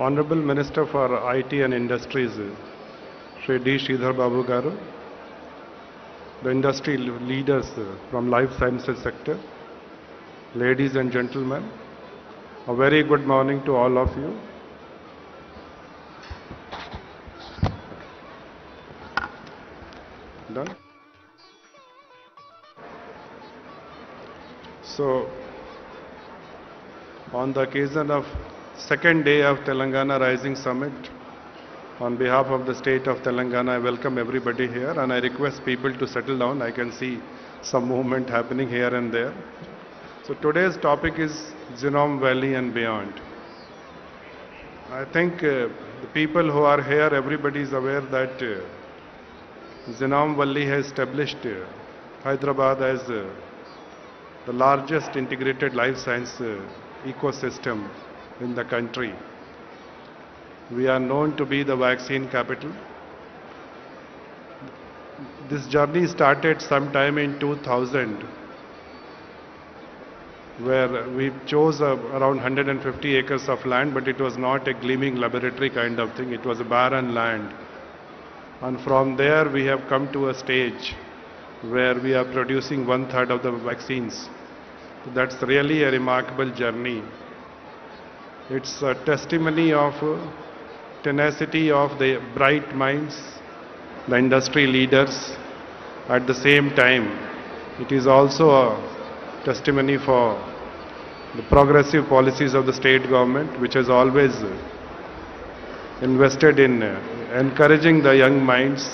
Honorable Minister for IT and Industries, Shri D. Sridhar Babu Garu, the industry leaders from life sciences sector, ladies and gentlemen, a very good morning to all of you. Done? So, on the occasion of second day of Telangana Rising Summit, on behalf of the state of Telangana, I welcome everybody here and I request people to settle down. I can see some movement happening here and there. So today's topic is Genome Valley and beyond. I think the people who are here, everybody is aware that Genome Valley has established Hyderabad as the largest integrated life science ecosystem in the country. We are known to be the vaccine capital. This journey started sometime in 2000, where we chose around 150 acres of land, but it was not a gleaming laboratory kind of thing. It was a barren land. And from there we have come to a stage where we are producing 1/3 of the vaccines. That's really a remarkable journey. It's a testimony of tenacity of the bright minds, the industry leaders. At the same time, it is also a testimony for the progressive policies of the state government, which has always invested in encouraging the young minds,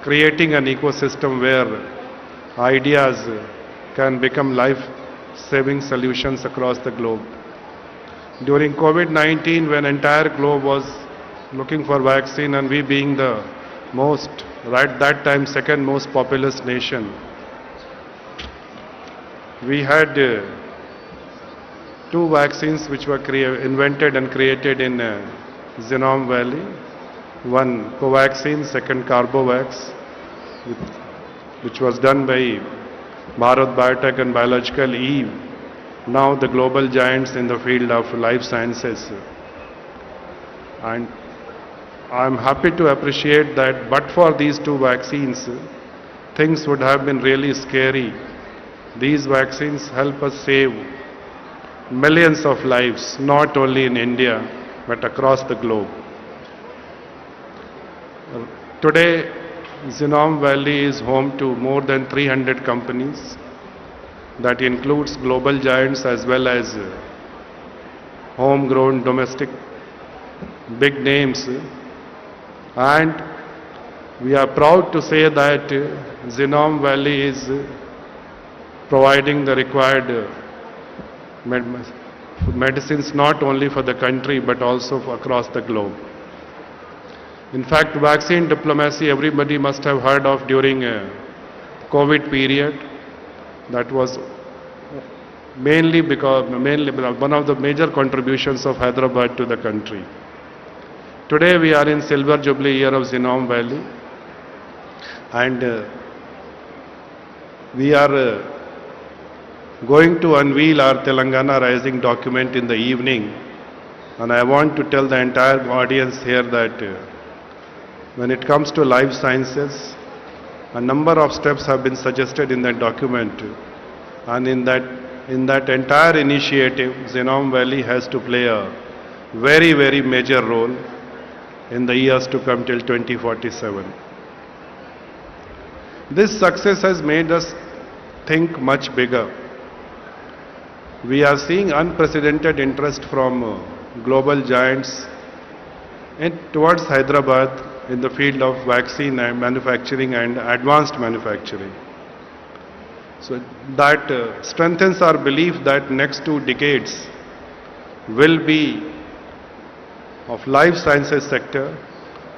creating an ecosystem where ideas can become life-saving solutions across the globe. During COVID-19, when entire globe was looking for vaccine and we being the most, right that time, second most populous nation, we had two vaccines which were invented and created in Genome Valley. One Covaxin, second Carbovax, which was done by Bharat Biotech and Biological Eve, now the global giants in the field of life sciences. And I'm happy to appreciate that but for these two vaccines, things would have been really scary. These vaccines help us save millions of lives, not only in India, but across the globe. Today, Genome Valley is home to more than 300 companies. That includes global giants as well as homegrown domestic big names. And we are proud to say that Genome Valley is providing the required medicines not only for the country but also across the globe. In fact, vaccine diplomacy everybody must have heard of during COVID period. That was mainly one of the major contributions of Hyderabad to the country. Today we are in Silver Jubilee year of Genome Valley, and we are going to unveil our Telangana Rising document in the evening. And I want to tell the entire audience here that when it comes to life sciences, a number of steps have been suggested in that document, and in that entire initiative, Genome Valley has to play a very, very major role in the years to come till 2047. This success has made us think much bigger. We are seeing unprecedented interest from global giants towards Hyderabad in the field of vaccine and manufacturing and advanced manufacturing. So that strengthens our belief that next 2 decades will be of life sciences sector,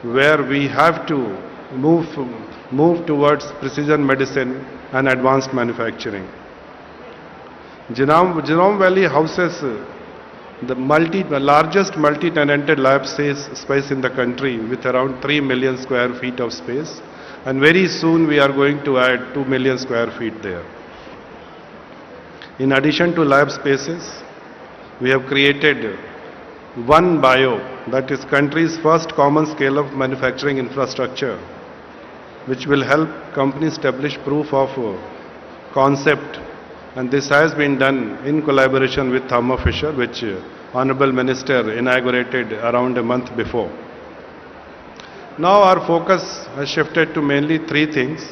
where we have to move towards precision medicine and advanced manufacturing. Genome Valley houses the largest multi-tenanted lab space in the country with around 3 million square feet of space, and very soon we are going to add 2 million square feet there. In addition to lab spaces, we have created One Bio, that is country's first common scale of manufacturing infrastructure, which will help companies establish proof of concept, and this has been done in collaboration with Thermo Fisher, which Honorable Minister inaugurated around a month before. Now our focus has shifted to mainly three things.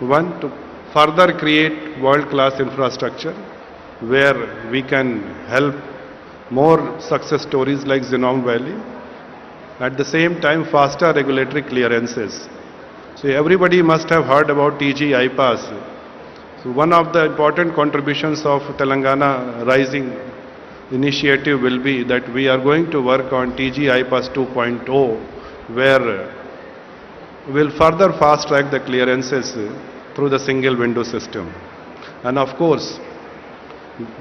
One, to further create world-class infrastructure where we can help more success stories like Genome Valley. At the same time, faster regulatory clearances. So everybody must have heard about TG IPAS. So one of the important contributions of Telangana Rising initiative will be that we are going to work on TG IPAS 2.0, where we'll further fast track the clearances through the single window system. And of course,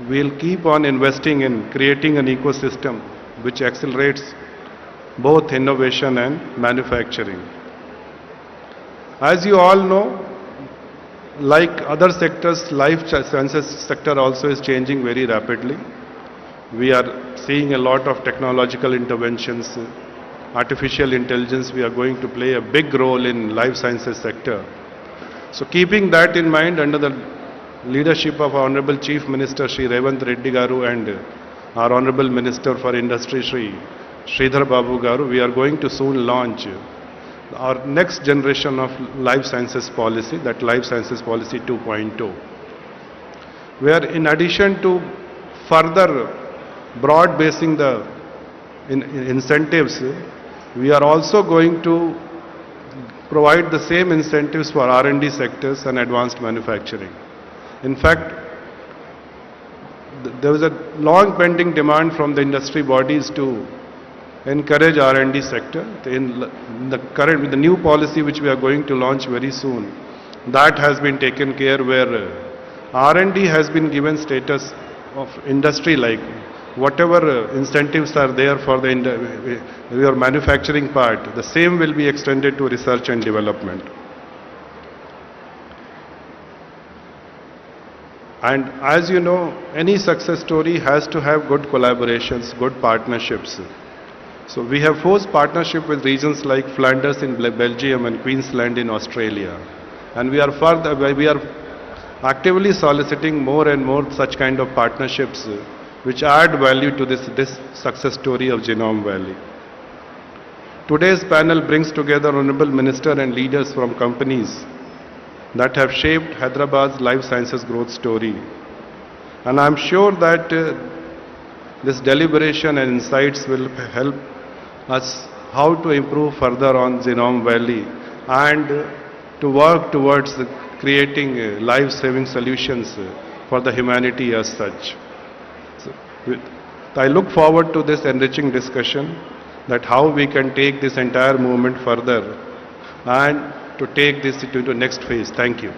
we'll keep on investing in creating an ecosystem which accelerates both innovation and manufacturing. As you all know, like other sectors, life sciences sector also is changing very rapidly. We are seeing a lot of technological interventions. Artificial intelligence, we are going to play a big role in life sciences sector. So keeping that in mind, under the leadership of our Honorable Chief Minister Shri Revanth Reddy Garu and our Honorable Minister for Industry Shri Sridhar Babu Garu, we are going to soon launch our next generation of life sciences policy, that Life Sciences Policy 2.0, where in addition to further broad basing the incentives, we are also going to provide the same incentives for R&D sectors and advanced manufacturing. In fact, there was a long pending demand from the industry bodies to encourage R&D sector. In the new policy which we are going to launch very soon, that has been taken care, where R&D has been given status of industry-like. Whatever incentives are there for your manufacturing part, the same will be extended to research and development. And as you know, any success story has to have good collaborations, good partnerships. So we have forged partnership with regions like Flanders in Belgium and Queensland in Australia. And we are actively soliciting more and more such kind of partnerships which add value to this success story of Genome Valley. Today's panel brings together Honorable Minister and leaders from companies that have shaped Hyderabad's life sciences growth story. And I'm sure that this deliberation and insights will help us how to improve further on Genome Valley and to work towards creating life-saving solutions for the humanity as such. So, I look forward to this enriching discussion, that how we can take this entire movement further and to take this to the next phase. Thank you.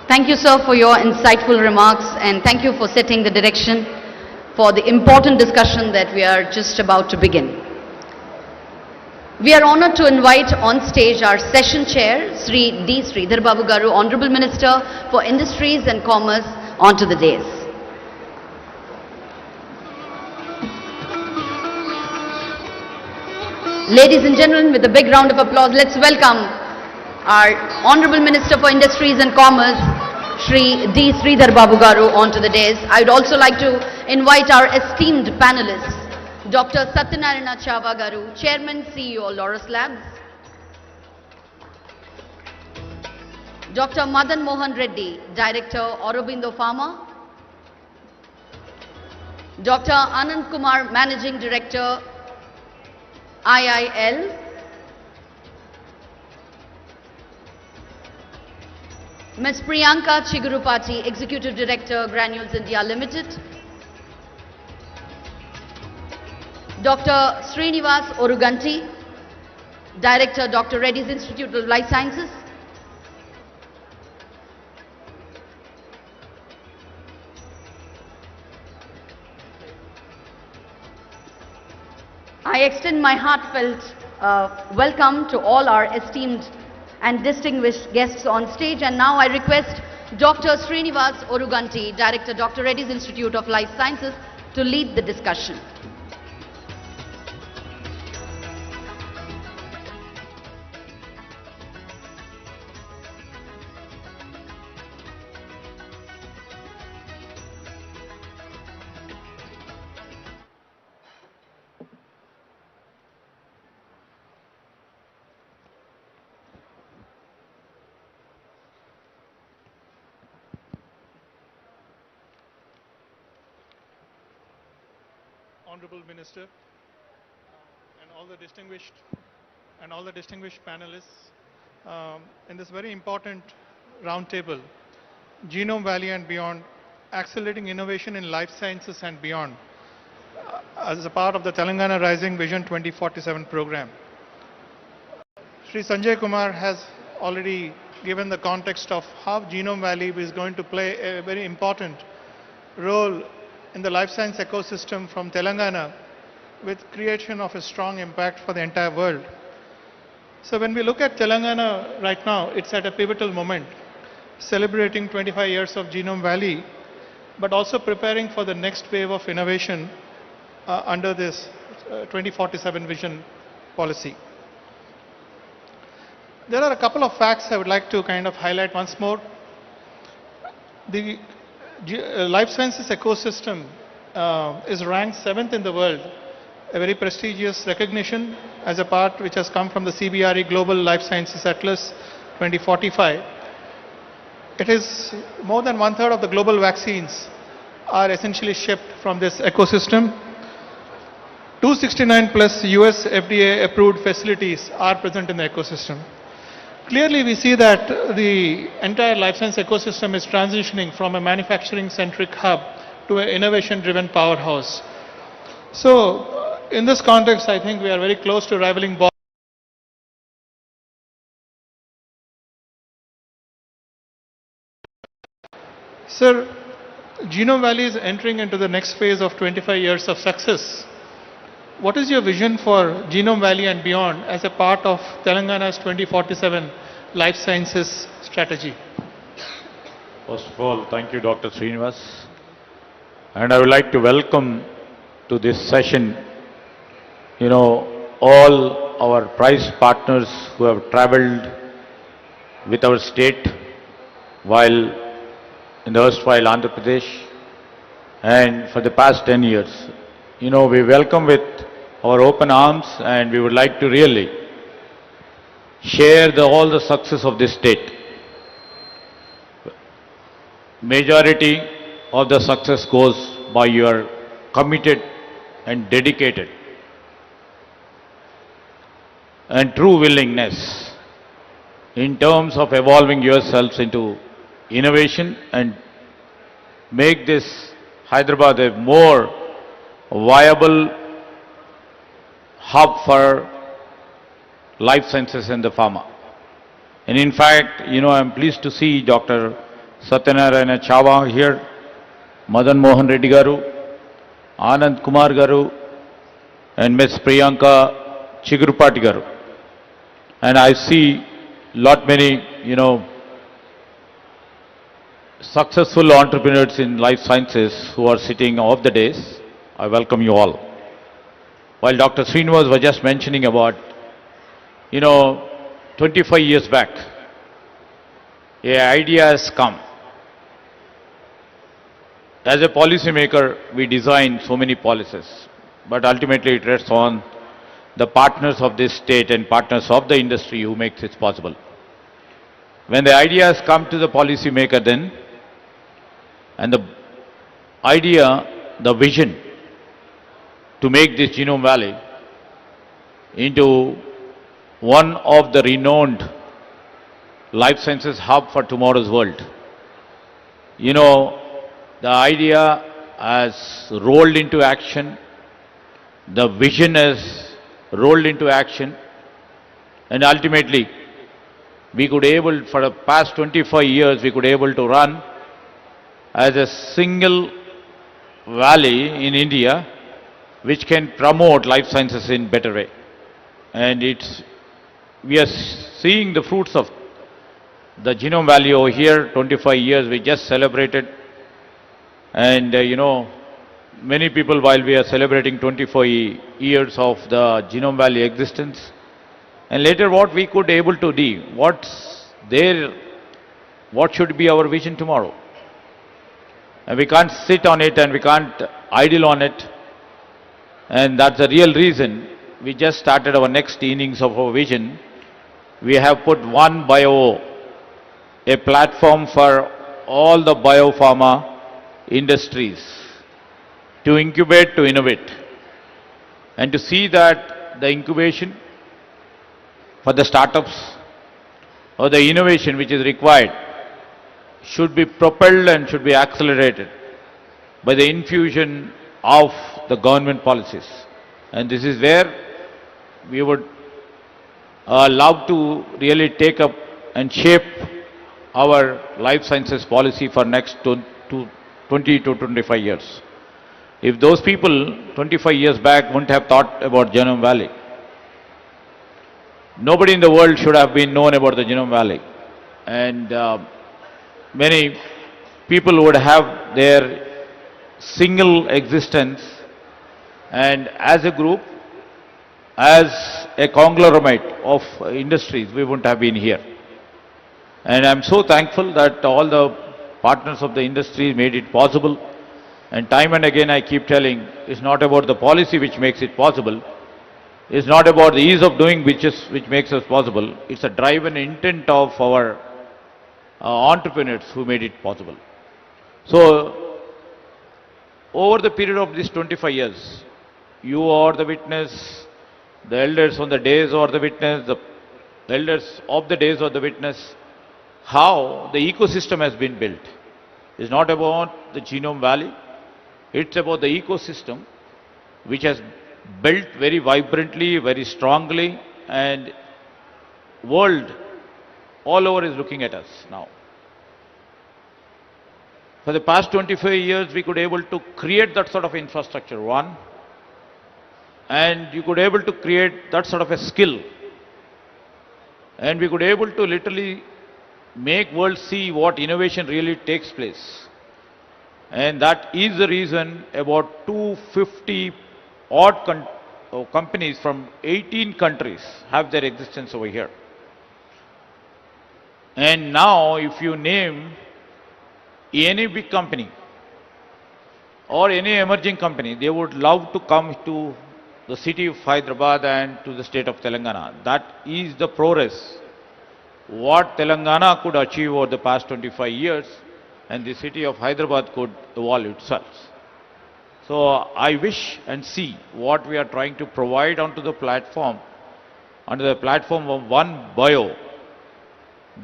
Thank you, sir, for your insightful remarks, and thank you for setting the direction for the important discussion that we are just about to begin. We are honored to invite on stage our session chair, Sri D. Sridhar Babu Garu, Honorable Minister for Industries and Commerce, onto the dais. Ladies and gentlemen, with a big round of applause, let's welcome our Honorable Minister for Industries and Commerce, Shri D. Sridhar Babu Garu, onto the dais. I would also like to invite our esteemed panelists, Dr. Satyanarayana Chava Garu, Chairman, CEO, Laurus Labs, Dr. Madan Mohan Reddy, Director, Aurobindo Pharma, Dr. Anand Kumar, Managing Director, IIL, Ms. Priyanka Chigurupati, Executive Director, Granules India Limited, Dr. Srinivas Oruganti, Director, Dr. Reddy's Institute of Life Sciences, I extend my heartfelt welcome to all our esteemed and distinguished guests on stage. And now I request Dr. Srinivas Oruganti, Director, Dr. Reddy's Institute of Life Sciences, to lead the discussion. Honorable Minister, and all the distinguished panelists in this very important roundtable, Genome Valley and Beyond, accelerating innovation in life sciences and beyond, as a part of the Telangana Rising Vision 2047 program. Sri Sanjay Kumar has already given the context of how Genome Valley is going to play a very important role in the life science ecosystem from Telangana, with creation of a strong impact for the entire world. So when we look at Telangana right now, it's at a pivotal moment, celebrating 25 years of Genome Valley, but also preparing for the next wave of innovation under this 2047 vision policy. There are a couple of facts I would like to kind of highlight once more. The life sciences ecosystem is ranked 7th in the world, a very prestigious recognition as a part which has come from the CBRE Global Life Sciences Atlas 2045. It is more than 1/3 of the global vaccines are essentially shipped from this ecosystem. 269 plus US FDA approved facilities are present in the ecosystem. Clearly, we see that the entire life science ecosystem is transitioning from a manufacturing-centric hub to an innovation-driven powerhouse. So, in this context, I think we are very close to rivaling Boston. Sir, Genome Valley is entering into the next phase of 25 years of success. What is your vision for Genome Valley and beyond as a part of Telangana's 2047 life sciences strategy? First of all, thank you, Dr. Srinivas. And I would like to welcome to this session, all our prize partners who have traveled with our state while in the erstwhile Andhra Pradesh, and for the past 10 years. We welcome with our open arms, and we would like to really share all the success of this state. Majority of the success goes by your committed and dedicated and true willingness in terms of evolving yourselves into innovation and make this Hyderabad a more viable hub for life sciences and the pharma. And in fact, I am pleased to see Dr. Satyanarayana Chava here, Madan Mohan Reddy Garu, Anand Kumar Garu, and Ms. Priyanka Chigurupati Garu. And I see lot many, successful entrepreneurs in life sciences who are sitting off the days. I welcome you all. While Dr. Srinivas was just mentioning about, 25 years back, an idea has come. As a policymaker, we design so many policies, but ultimately it rests on the partners of this state and partners of the industry who makes it possible. When the idea has come to the policymaker then, and the idea, the vision to make this Genome Valley into one of the renowned life sciences hub for tomorrow's world. The idea has rolled into action, the vision has rolled into action, and ultimately we could for the past 25 years, we could able to run as a single valley in India which can promote life sciences in better way. And it's we are seeing the fruits of the Genome Valley over here. 25 years we just celebrated, and many people, while we are celebrating 24 years of the Genome Valley existence, and later what we could able to do, what's there, what should be our vision tomorrow. And we can't sit on it and we can't idle on it. And that's the real reason we just started our next innings of our vision. We have put One Bio, a platform for all the biopharma industries to incubate, to innovate, and to see that the incubation for the startups or the innovation which is required should be propelled and should be accelerated by the infusion of the government policies. And this is where we would love to really take up and shape our life sciences policy for next 20 to 25 years. If those people 25 years back wouldn't have thought about Genome Valley, nobody in the world should have been known about the Genome Valley. And many people would have their single existence, and as a group, as a conglomerate of industries, we wouldn't have been here. And I'm so thankful that all the partners of the industry made it possible. And time and again I keep telling, it's not about the policy which makes it possible. It's not about the ease of doing which makes us possible. It's a drive and intent of our entrepreneurs who made it possible. So, over the period of these 25 years, you are the witness, the elders on the days are the witness, the elders of the days are the witness, how the ecosystem has been built. It's not about the Genome Valley, it's about the ecosystem which has built very vibrantly, very strongly, and world all over is looking at us now. For the past 25 years, we could able to create that sort of infrastructure, one, and you could able to create that sort of a skill, and we could able to literally make world see what innovation really takes place. And that is the reason about 250 odd companies from 18 countries have their existence over here. And now if you name any big company or any emerging company, they would love to come to the city of Hyderabad and to the state of Telangana. That is the progress what Telangana could achieve over the past 25 years, and the city of Hyderabad could evolve itself. So I wish and see what we are trying to provide onto the platform, under the platform of One Bio.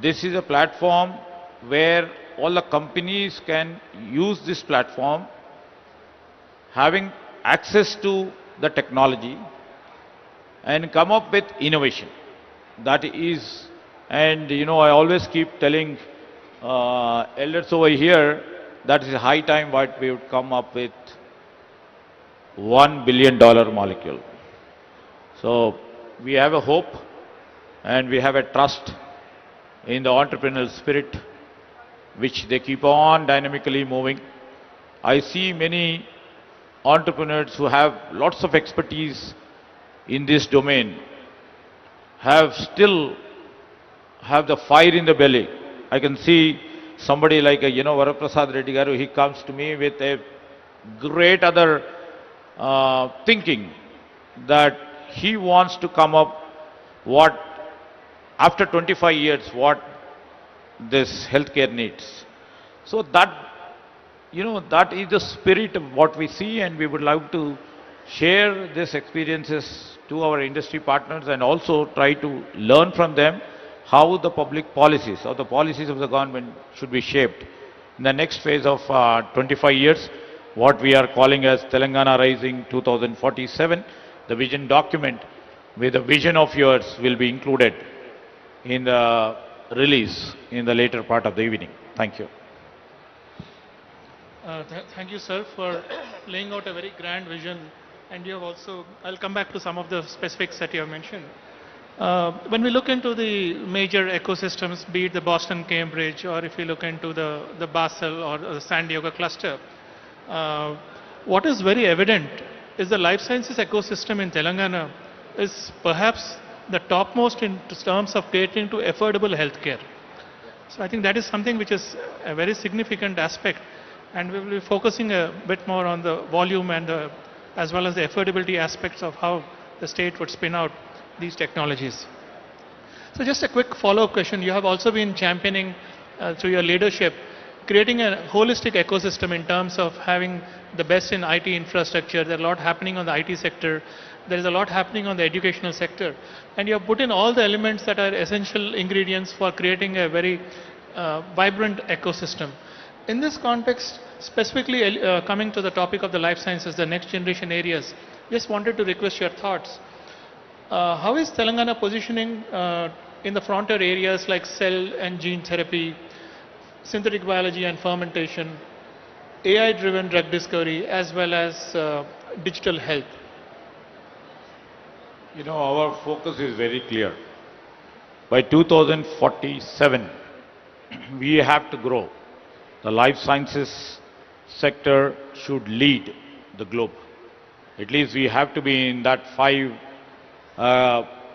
This is a platform where all the companies can use this platform, having access to the technology and come up with innovation. That is, and I always keep telling elders over here that is high time what we would come up with $1 billion molecule. So we have a hope and we have a trust in the entrepreneurial spirit which they keep on dynamically moving. I see many entrepreneurs who have lots of expertise in this domain still have the fire in the belly. I can see somebody like Varaprasad Reddy Garu, he comes to me with a great other thinking that he wants to come up what after 25 years what this healthcare needs. So that that is the spirit of what we see, and we would like to share these experiences to our industry partners and also try to learn from them how the public policies or the policies of the government should be shaped in the next phase of 25 years, what we are calling as Telangana Rising 2047. The vision document with the vision of yours will be included in the release in the later part of the evening. Thank you. Thank you, sir, for laying out a very grand vision. And you have also, I'll come back to some of the specifics that you have mentioned. When we look into the major ecosystems, be it the Boston, Cambridge, or if you look into the Basel or the San Diego cluster, uh, what is very evident is the life sciences ecosystem in Telangana is perhaps the topmost in terms of catering to affordable healthcare. So I think that is something which is a very significant aspect, and we will be focusing a bit more on the volume and as well as the affordability aspects of how the state would spin out these technologies. So just a quick follow-up question. You have also been championing through your leadership, creating a holistic ecosystem in terms of having the best in IT infrastructure. There's a lot happening on the IT sector. There is a lot happening on the educational sector. And you have put in all the elements that are essential ingredients for creating a very vibrant ecosystem. In this context, specifically coming to the topic of the life sciences, the next generation areas, just wanted to request your thoughts. How is Telangana positioning in the frontier areas like cell and gene therapy, synthetic biology and fermentation, AI-driven drug discovery, as well as digital health? You know, our focus is very clear. By 2047, we have to grow. The life sciences sector should lead the globe. At least we have to be in that 5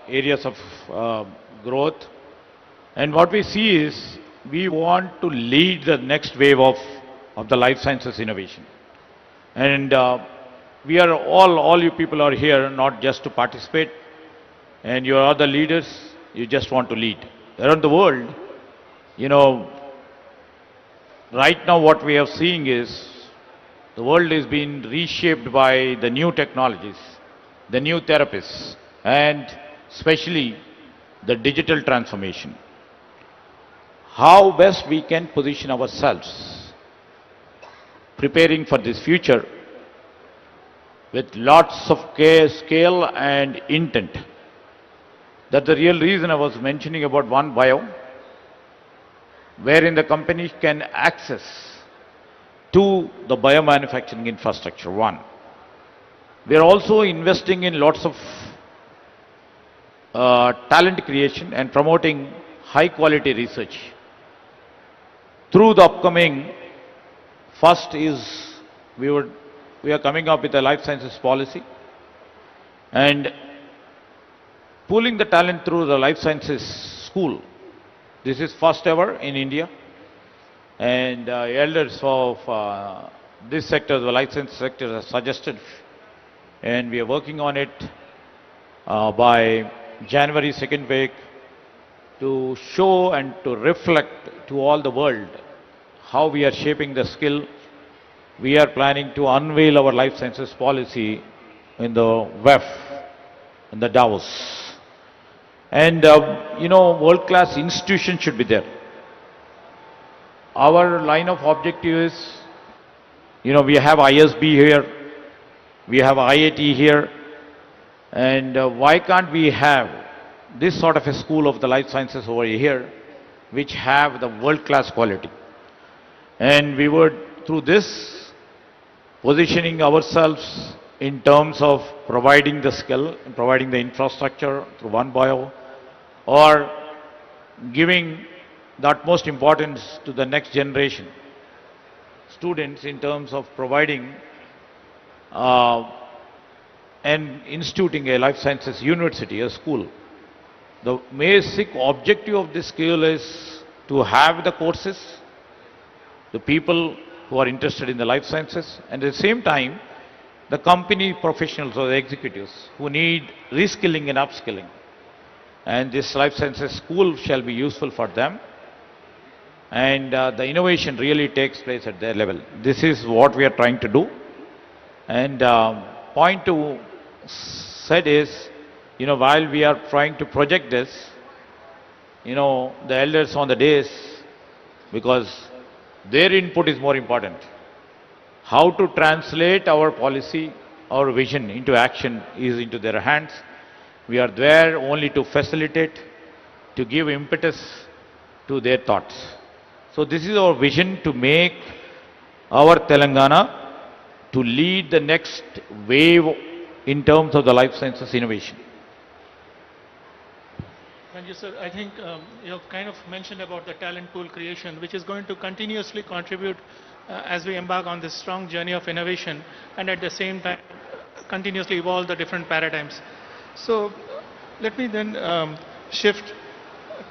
areas of growth. And what we see is we want to lead the next wave of the life sciences innovation. And we are all you people are here not just to participate, and you are the leaders, you just want to lead. Around the world, you know, right now what we are seeing is the world is being reshaped by the new technologies, the new therapies, and especially the digital transformation. How best we can position ourselves, preparing for this future with lots of care, scale and intent. That's the real reason I was mentioning about One Bio, wherein the company can access to the biomanufacturing infrastructure, one. We are also investing in lots of talent creation and promoting high quality research. Through the upcoming, first is we are coming up with a life sciences policy and pooling the talent through the life sciences school. This is first ever in India, and elders of this sector, the life sciences sector, have suggested, and we are working on it by January 2nd week to show and to reflect to all the world how we are shaping the skill. We are planning to unveil our life sciences policy in the WEF, in the Davos. And, you know, world-class institutions should be there. Our line of objective is, you know, we have ISB here, we have IIT here, and why can't we have this sort of a school of the life sciences over here, which have the world-class quality? And we would, through this, positioning ourselves in terms of providing the skill, providing the infrastructure through One Bio, or giving the utmost importance to the next generation students in terms of providing and instituting a life sciences university, a school. The basic objective of this school is to have the courses, the people who are interested in the life sciences, and at the same time, the company professionals or the executives who need reskilling and upskilling. And this life sciences school shall be useful for them. And the innovation really takes place at their level. This is what we are trying to do. And point two said is, you know, while we are trying to project this, you know, the elders on the days, because their input is more important. How to translate our policy, our vision into action is into their hands. We are there only to facilitate, to give impetus to their thoughts. So this is our vision to make our Telangana to lead the next wave in terms of the life sciences innovation. Thank you, sir. I think you have kind of mentioned about the talent pool creation, which is going to continuously contribute as we embark on this strong journey of innovation and at the same time continuously evolve the different paradigms. So let me then shift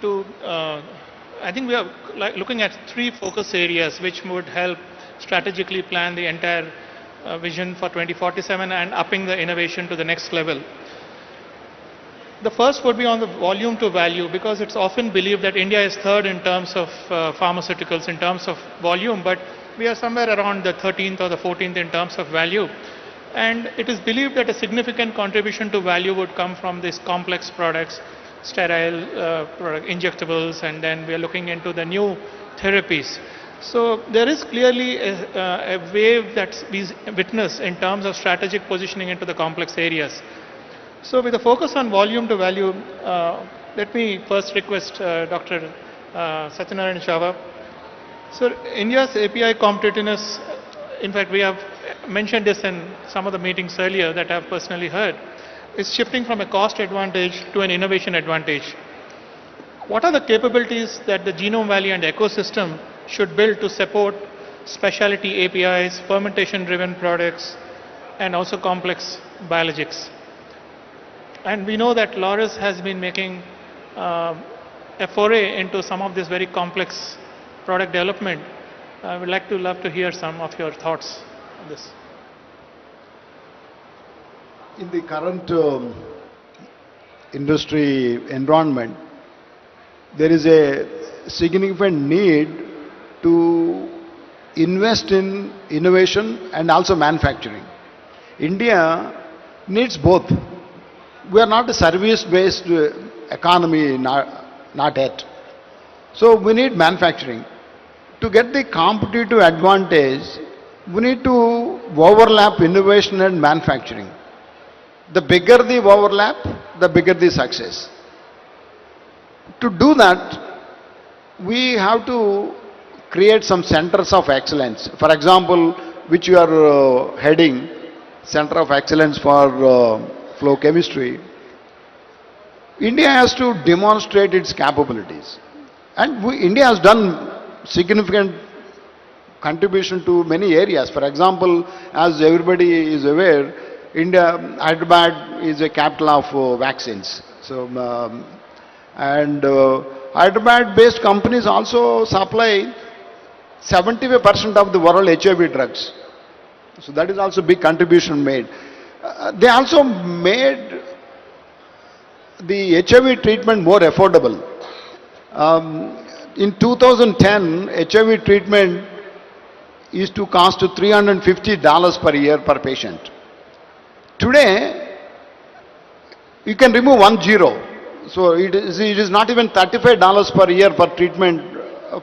to, I think we are looking at three focus areas which would help strategically plan the entire vision for 2047 and upping the innovation to the next level. The first would be on the volume to value, because it's often believed that India is third in terms of pharmaceuticals in terms of volume, but we are somewhere around the 13th or the 14th in terms of value. And it is believed that a significant contribution to value would come from these complex products, sterile injectables, and then we are looking into the new therapies. So there is clearly a wave that we witness in terms of strategic positioning into the complex areas. So with a focus on volume to value, let me first request Dr. Satyanarayan Shava. So India's API competitiveness, in fact we have mentioned this in some of the meetings earlier that I have personally heard, is shifting from a cost advantage to an innovation advantage. What are the capabilities that the Genome Valley and ecosystem should build to support specialty APIs, fermentation-driven products, and also complex biologics? And we know that Laurus has been making a foray into some of this very complex product development. I would love to hear some of your thoughts on this. In the current industry environment, there is a significant need to invest in innovation and also manufacturing. India needs both. We are not a service-based economy, not yet. So we need manufacturing. To get the competitive advantage, we need to overlap innovation and manufacturing. The bigger the overlap, the bigger the success. To do that, we have to create some centers of excellence. For example, which you are heading, Center of Excellence for Flow Chemistry. India has to demonstrate its capabilities. And India has done significant contribution to many areas. For example, as everybody is aware, Hyderabad is a capital of vaccines. So, Hyderabad-based companies also supply 75% of the world HIV drugs. So that is also a big contribution made. They also made the HIV treatment more affordable. In 2010, HIV treatment used to cost $350 per year per patient. Today, you can remove 10. So it is not even $35 per year per treatment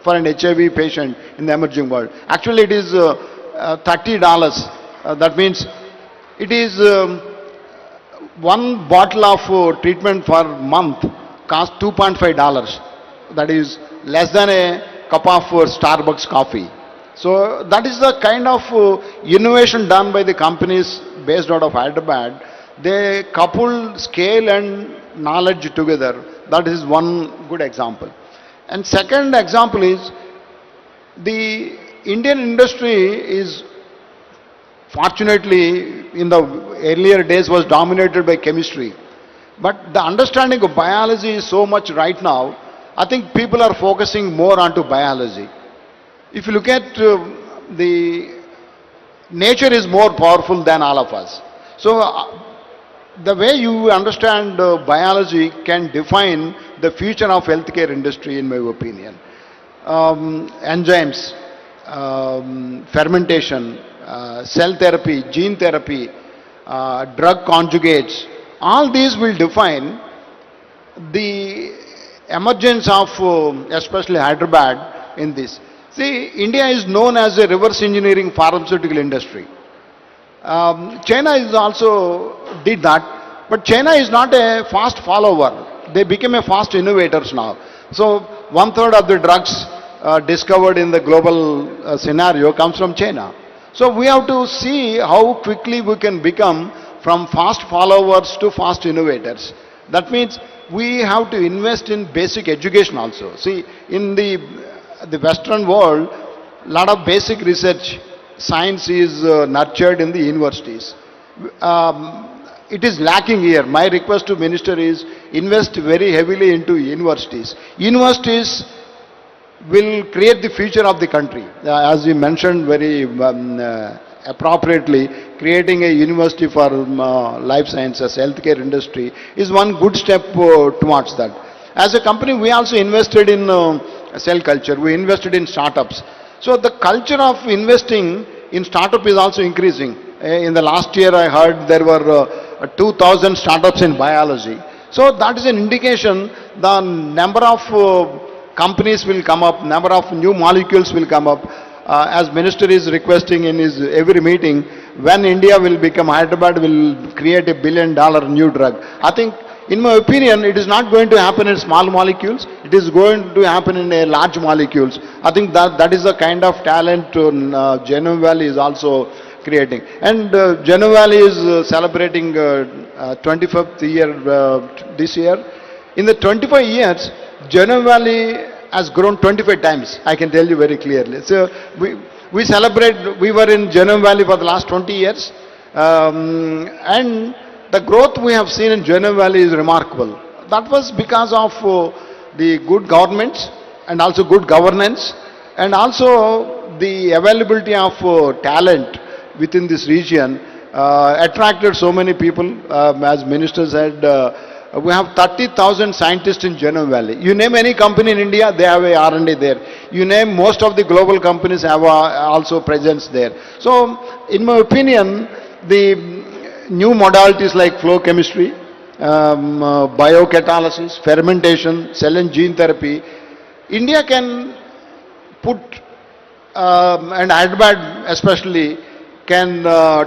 for an HIV patient in the emerging world. Actually, it is $30. That means it is one bottle of treatment per month costs $2.5. That is less than a cup of Starbucks coffee. So that is the kind of innovation done by the companies based out of Hyderabad. They couple scale and knowledge together. That is one good example. And second example is the Indian industry is fortunately in the earlier days was dominated by chemistry. But the understanding of biology is so much right now, I think people are focusing more onto biology. If you look at the nature is more powerful than all of us. So the way you understand biology can define the future of healthcare industry, in my opinion. Enzymes, fermentation, cell therapy, gene therapy, drug conjugates, all these will define the emergence of especially Hyderabad in this. See, India is known as a reverse engineering pharmaceutical industry. China is also did that, but China is not a fast follower. They became a fast innovators now. So 1/3 of the drugs discovered in the global scenario comes from China. So we have to see how quickly we can become from fast followers to fast innovators. That means we have to invest in basic education also. See, in the Western world, lot of basic research, science is nurtured in the universities. It is lacking here. My request to Minister is invest very heavily into universities. Universities will create the future of the country. As you mentioned very appropriately, creating a university for life sciences, healthcare industry is one good step towards that. As a company, we also invested in cell culture. We invested in startups. So the culture of investing in startup is also increasing. In the last year, I heard there were 2,000 startups in biology. So that is an indication the number of companies will come up, number of new molecules will come up. As Minister is requesting in his every meeting, when India will become, Hyderabad will create $1 billion new drug. I think, in my opinion, it is not going to happen in small molecules. It is going to happen in large molecules. I think that is the kind of talent Genome Valley is also creating. And Genome Valley is celebrating 25th year this year. In the 25 years, Genome Valley has grown 25 times, I can tell you very clearly. So we celebrate, we were in Genome Valley for the last 20 years, and the growth we have seen in Genome Valley is remarkable. That was because of the good governments and also good governance and also the availability of talent within this region attracted so many people. As Minister said, we have 30,000 scientists in Genome Valley. You name any company in India, they have a R&D there. You name most of the global companies have also presence there. So, in my opinion, the new modalities like flow chemistry, biocatalysis, fermentation, cell and gene therapy, India can put, and Hyderabad especially, can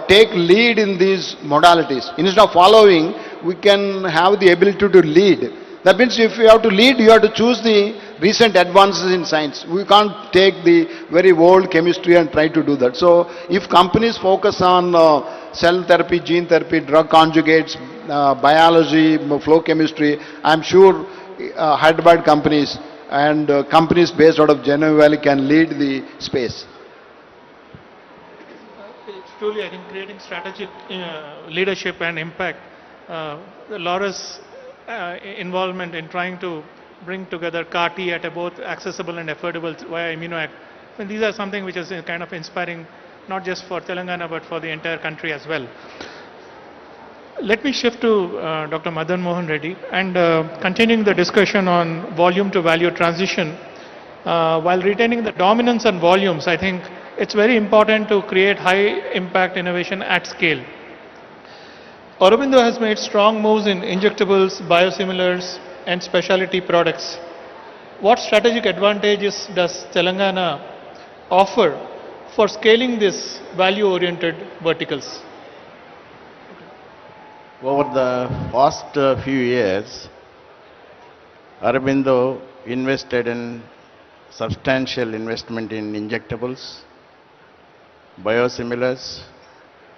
take lead in these modalities. Instead of following, we can have the ability to lead. That means if you have to lead, you have to choose the recent advances in science. We can't take the very old chemistry and try to do that. So if companies focus on cell therapy, gene therapy, drug conjugates, biology, flow chemistry, I'm sure Hyderabad companies and companies based out of Genome Valley can lead the space. It's truly, I think, creating strategic leadership and impact. Laura's involvement in trying to bring together CAR-T at a both accessible and affordable via ImmunoAct. And these are something which is kind of inspiring, not just for Telangana, but for the entire country as well. Let me shift to Dr. Madan Mohan Reddy and continuing the discussion on volume to value transition. While retaining the dominance on volumes, I think it's very important to create high impact innovation at scale. Aurobindo has made strong moves in injectables, biosimilars, and specialty products. What strategic advantages does Telangana offer for scaling these value-oriented verticals? Over the past few years, Aurobindo invested in substantial investment in injectables, biosimilars,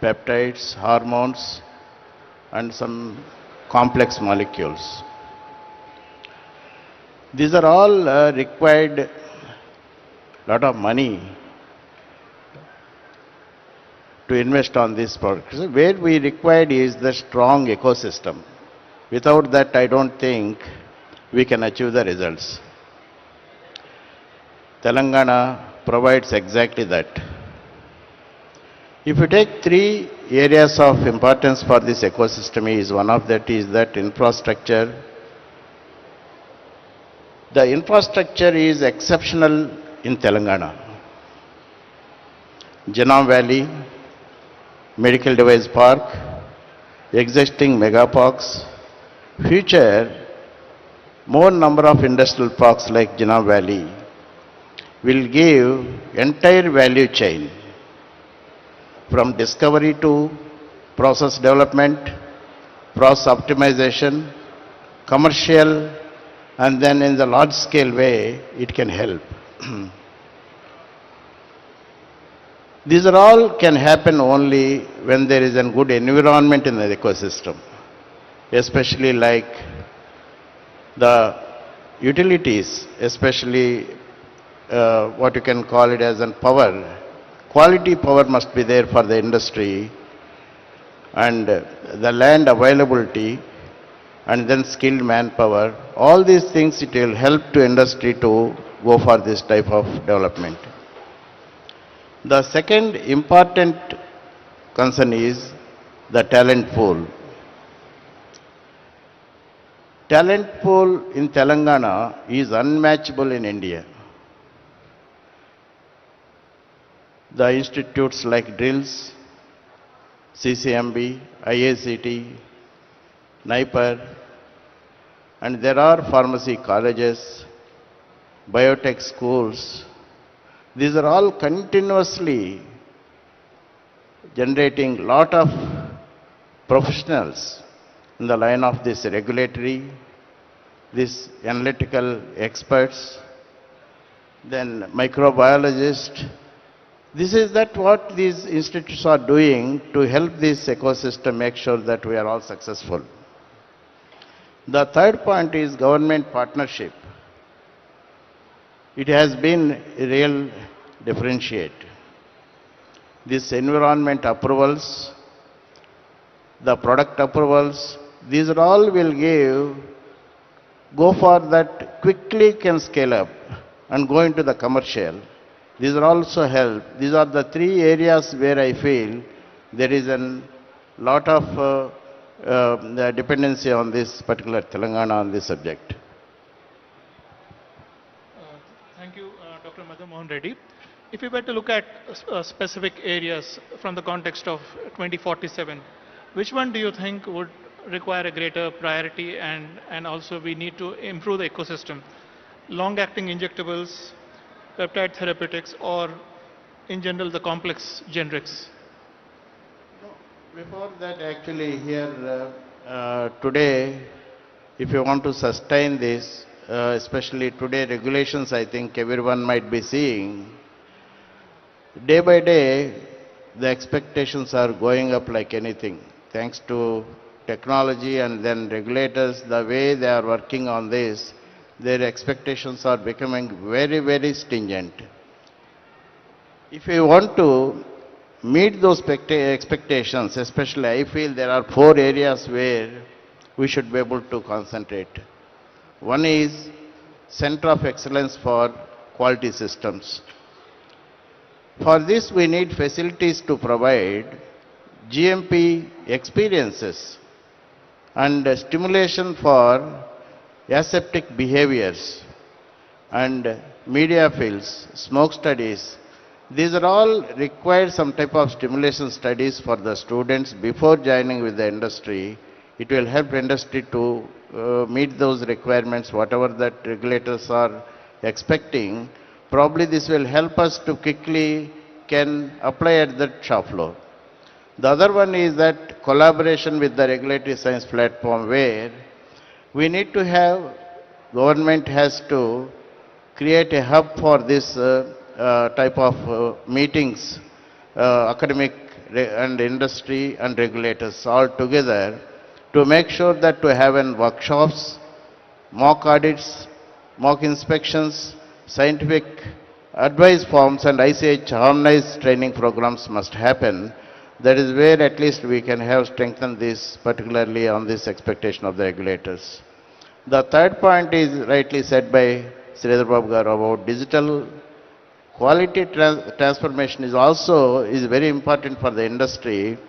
peptides, hormones, and some complex molecules. These are all required a lot of money to invest on these products. Where we required is the strong ecosystem. Without that, I don't think we can achieve the results. Telangana provides exactly that. If you take three areas of importance for this ecosystem, is one of that is that infrastructure. The infrastructure is exceptional in Telangana. Genome Valley, Medical Device Park, existing mega parks, future more number of industrial parks like Genome Valley will give entire value chain from discovery to process development, process optimization, commercial, and then in the large scale way it can help. These are all can happen only when there is a good environment in the ecosystem, especially like The utilities, especially what you can call it as an power, quality power must be there for the industry, and the land availability, and then skilled manpower. All these things, it will help to industry to go for this type of development. The second important concern is the talent pool. Talent pool in Telangana is unmatchable in India. The institutes like DRILS, CCMB, IACT, NIPER, and there are pharmacy colleges, biotech schools. These are all continuously generating lot of professionals in the line of this regulatory, this analytical experts, then microbiologists. This is that what these institutes are doing to help this ecosystem make sure that we are all successful. The third point is government partnership. It has been a real differentiate. This environment approvals, the product approvals, these are all will go for that quickly can scale up and go into the commercial. These are also help. These are the three areas where I feel there is a lot of the dependency on this particular Telangana on this subject. Thank you, Dr. Madhamohan Reddy. If we were to look at specific areas from the context of 2047, which one do you think would require a greater priority, and also we need to improve the ecosystem? Long-acting injectables, peptide therapeutics, or in general the complex generics? Before that, actually here today, if you want to sustain this, especially today regulations, I think everyone might be seeing, day by day the expectations are going up like anything. Thanks to technology and then regulators, the way they are working on this, their expectations are becoming very, very stringent. If you want to meet those expectations, especially I feel there are 4 areas where we should be able to concentrate. One is Center of Excellence for Quality Systems. For this we need facilities to provide GMP experiences and stimulation for aseptic behaviors and media fields, smoke studies. These are all require some type of stimulation studies for the students before joining with the industry. It will help industry to meet those requirements, whatever that regulators are expecting. Probably this will help us to quickly can apply at the shop floor. The other one is that collaboration with the regulatory science platform, where we need to have, government has to create a hub for this type of meetings, academic and industry and regulators all together, to make sure that we have workshops, mock audits, mock inspections, scientific advice forms, and ICH harmonized training programs must happen. That is where at least we can have strengthened this, particularly on this expectation of the regulators. The third point is rightly said by Sridhar Babu garu about digital quality transformation is very important for the industry.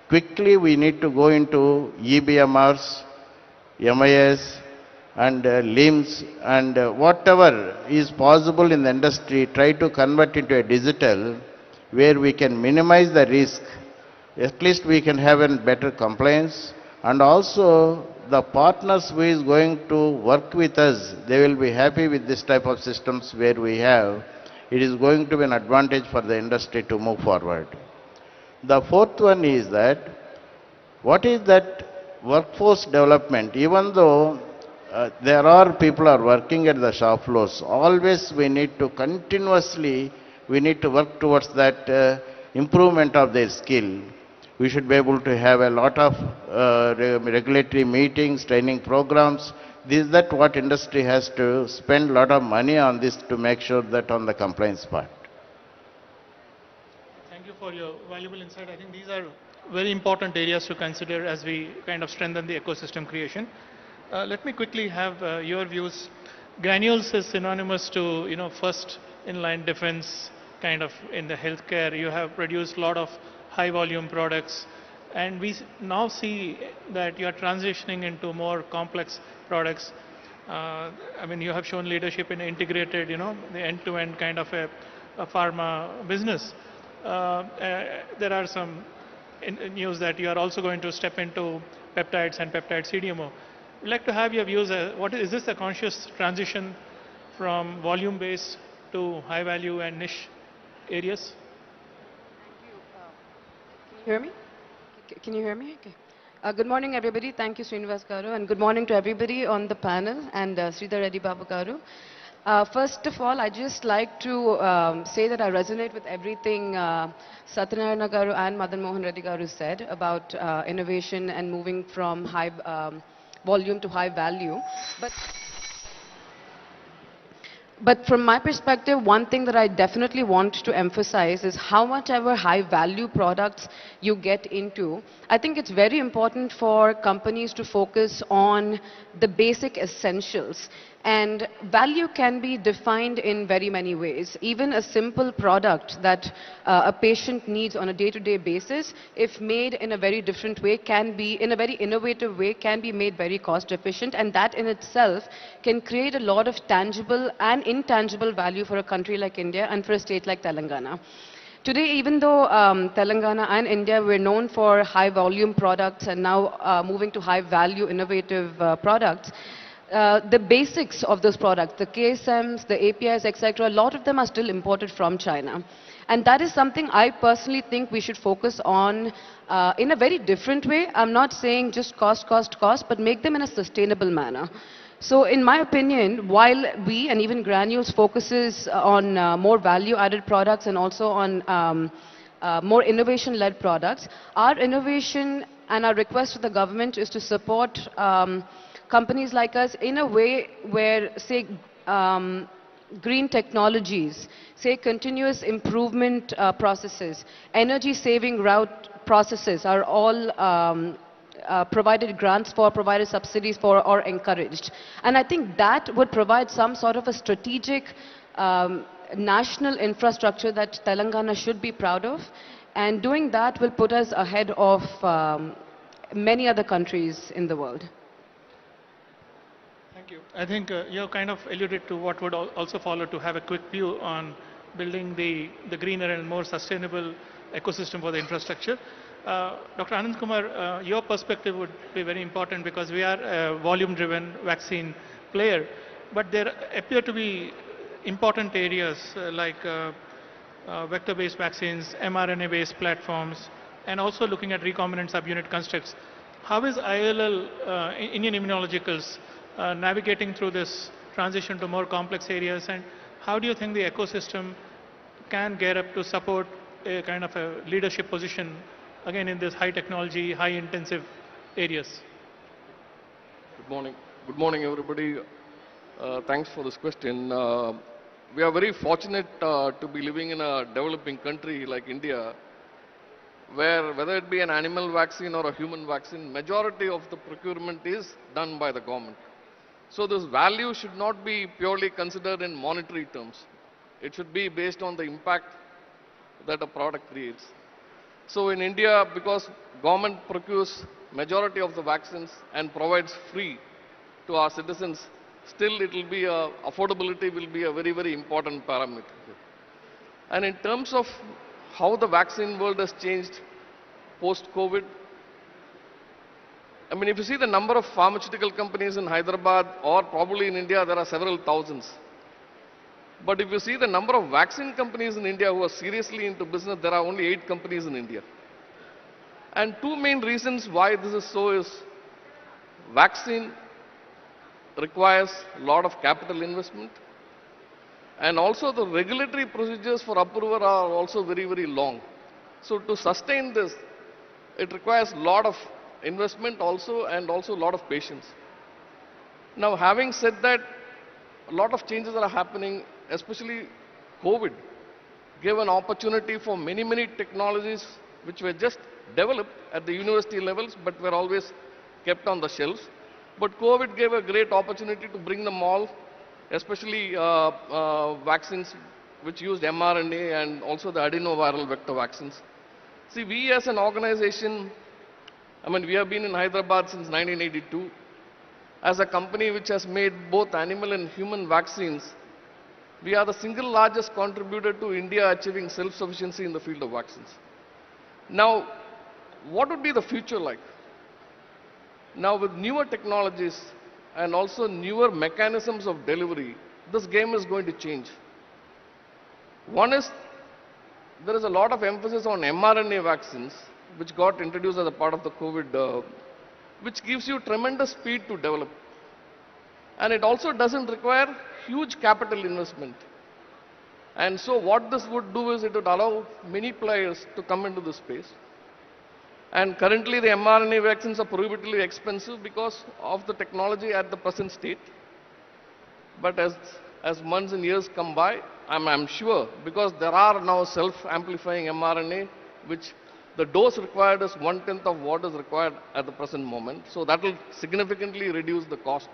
Quickly we need to go into EBMRs, MIS, and LIMS, and whatever is possible in the industry, try to convert into a digital where we can minimize the risk. At least we can have a better compliance, and also the partners who is going to work with us, they will be happy with this type of systems where we have. It is going to be an advantage for the industry to move forward. The fourth one is that, what is that workforce development? Even though there are people are working at the shop floors, always we need to continuously, we need to work towards that improvement of their skill. We should be able to have a lot of regulatory meetings, training programs, Is that what industry has to spend a lot of money on this to make sure that on the compliance part? Thank you for your valuable insight. I think these are very important areas to consider as we kind of strengthen the ecosystem creation. Let me quickly have your views. Granules is synonymous to, first in-line defense kind of in the healthcare. You have produced a lot of high volume products, and we now see that you are transitioning into more complex products. I mean, you have shown leadership in integrated, the end-to-end kind of a pharma business. There are some news that you are also going to step into peptides and peptide CDMO. We'd like to have your views. Is this a conscious transition from volume-based to high-value and niche areas? Can you hear me? Can you hear me? Okay. Good morning, everybody. Thank you, Srinivas Garu, and good morning to everybody on the panel and Sridhar Reddy Babu Garu. First of all, I just like to say that I resonate with everything Satyanarayana Garu and Madan Mohan Reddy Garu said about innovation and moving from high volume to high value. But from my perspective, one thing that I definitely want to emphasize is how much ever high value products you get into, I think it's very important for companies to focus on the basic essentials. And value can be defined in very many ways. Even a simple product that a patient needs on a day-to-day basis, if made in a very different way, can be, in a very innovative way, can be made very cost efficient. And that in itself can create a lot of tangible and intangible value for a country like India and for a state like Telangana. Today, even though Telangana and India were known for high volume products and now moving to high value innovative products, the basics of those products, the KSMs, the APIs, etc., a lot of them are still imported from China. And that is something I personally think we should focus on in a very different way. I'm not saying just cost, but make them in a sustainable manner. So in my opinion, while we and even Granules focuses on more value-added products and also on more innovation-led products, our innovation and our request to the government is to support companies like us in a way where, say, green technologies, say continuous improvement processes, energy-saving route processes are all provided grants for, provided subsidies for, or encouraged. And I think that would provide some sort of a strategic national infrastructure that Telangana should be proud of. And doing that will put us ahead of many other countries in the world. Thank you. I think you kind of alluded to what would also follow, to have a quick view on building the greener and more sustainable ecosystem for the infrastructure. Dr. Anand Kumar, your perspective would be very important because we are a volume-driven vaccine player, but there appear to be important areas like vector-based vaccines, mRNA-based platforms, and also looking at recombinant subunit constructs. How is ILL, Indian Immunologicals, navigating through this transition to more complex areas, and how do you think the ecosystem can gear up to support a kind of a leadership position again in this high technology, high intensive areas? Good morning. Good morning, everybody. Thanks for this question. We are very fortunate to be living in a developing country like India, where whether it be an animal vaccine or a human vaccine, majority of the procurement is done by the government. So this value should not be purely considered in monetary terms. It should be based on the impact that a product creates. So in India, because government procures majority of the vaccines and provides free to our citizens, still it will be affordability will be a very, very important parameter. And in terms of how the vaccine world has changed post-COVID, I mean, if you see the number of pharmaceutical companies in Hyderabad or probably in India, there are several thousands. But if you see the number of vaccine companies in India who are seriously into business, there are only 8 companies in India. And 2 main reasons why this is so is vaccine requires a lot of capital investment, and also the regulatory procedures for approval are also very, very long. So to sustain this, it requires a lot of investment also and also a lot of patience. Now, having said that, a lot of changes are happening, especially COVID gave an opportunity for many, many technologies which were just developed at the university levels, but were always kept on the shelves. But COVID gave a great opportunity to bring them all, especially vaccines which used mRNA and also the adenoviral vector vaccines. See, we as an organization, I mean, we have been in Hyderabad since 1982. As a company which has made both animal and human vaccines, we are the single largest contributor to India achieving self-sufficiency in the field of vaccines. Now, what would be the future like? Now, with newer technologies and also newer mechanisms of delivery, this game is going to change. One is, there is a lot of emphasis on mRNA vaccines, which got introduced as a part of the COVID, which gives you tremendous speed to develop. And it also doesn't require huge capital investment. And so what this would do is it would allow many players to come into this space. And currently the mRNA vaccines are prohibitively expensive because of the technology at the present state. But as months and years come by, I'm sure, because there are now self-amplifying mRNA, which the dose required is 1/10 of what is required at the present moment. So that will significantly reduce the cost.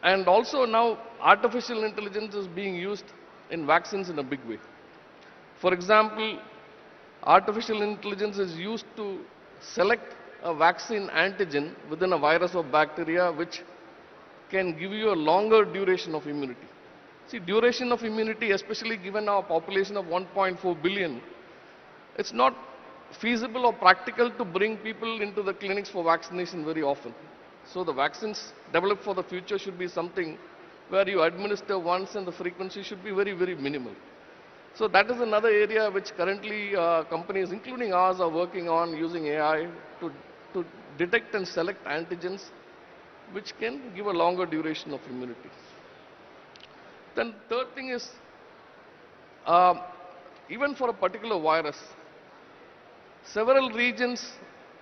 And also now artificial intelligence is being used in vaccines in a big way. For example, artificial intelligence is used to select a vaccine antigen within a virus or bacteria which can give you a longer duration of immunity. See, duration of immunity, especially given our population of 1.4 billion, it's not feasible or practical to bring people into the clinics for vaccination very often. So the vaccines developed for the future should be something where you administer once and the frequency should be very, very minimal. So that is another area which currently companies, including ours, are working on using AI to detect and select antigens which can give a longer duration of immunity. Then third thing is, even for a particular virus, several regions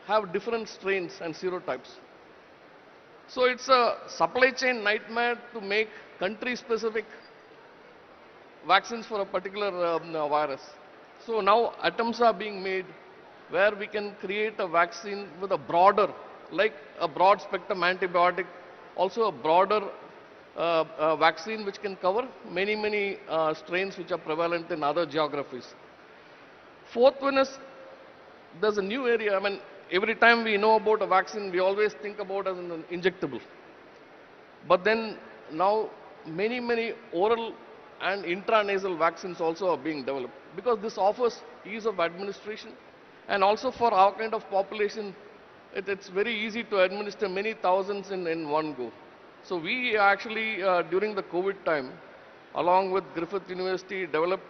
have different strains and serotypes. So it's a supply chain nightmare to make country-specific vaccines for a particular virus. So now attempts are being made where we can create a vaccine with a broader, like a broad spectrum antibiotic, also a broader vaccine which can cover many, many strains which are prevalent in other geographies. Fourth one is, there's a new area. I mean, every time we know about a vaccine, we always think about it as an injectable. But then now many, many oral and intranasal vaccines also are being developed because this offers ease of administration, and also for our kind of population, it's very easy to administer many thousands in one go. So we actually, during the COVID time, along with Griffith University, developed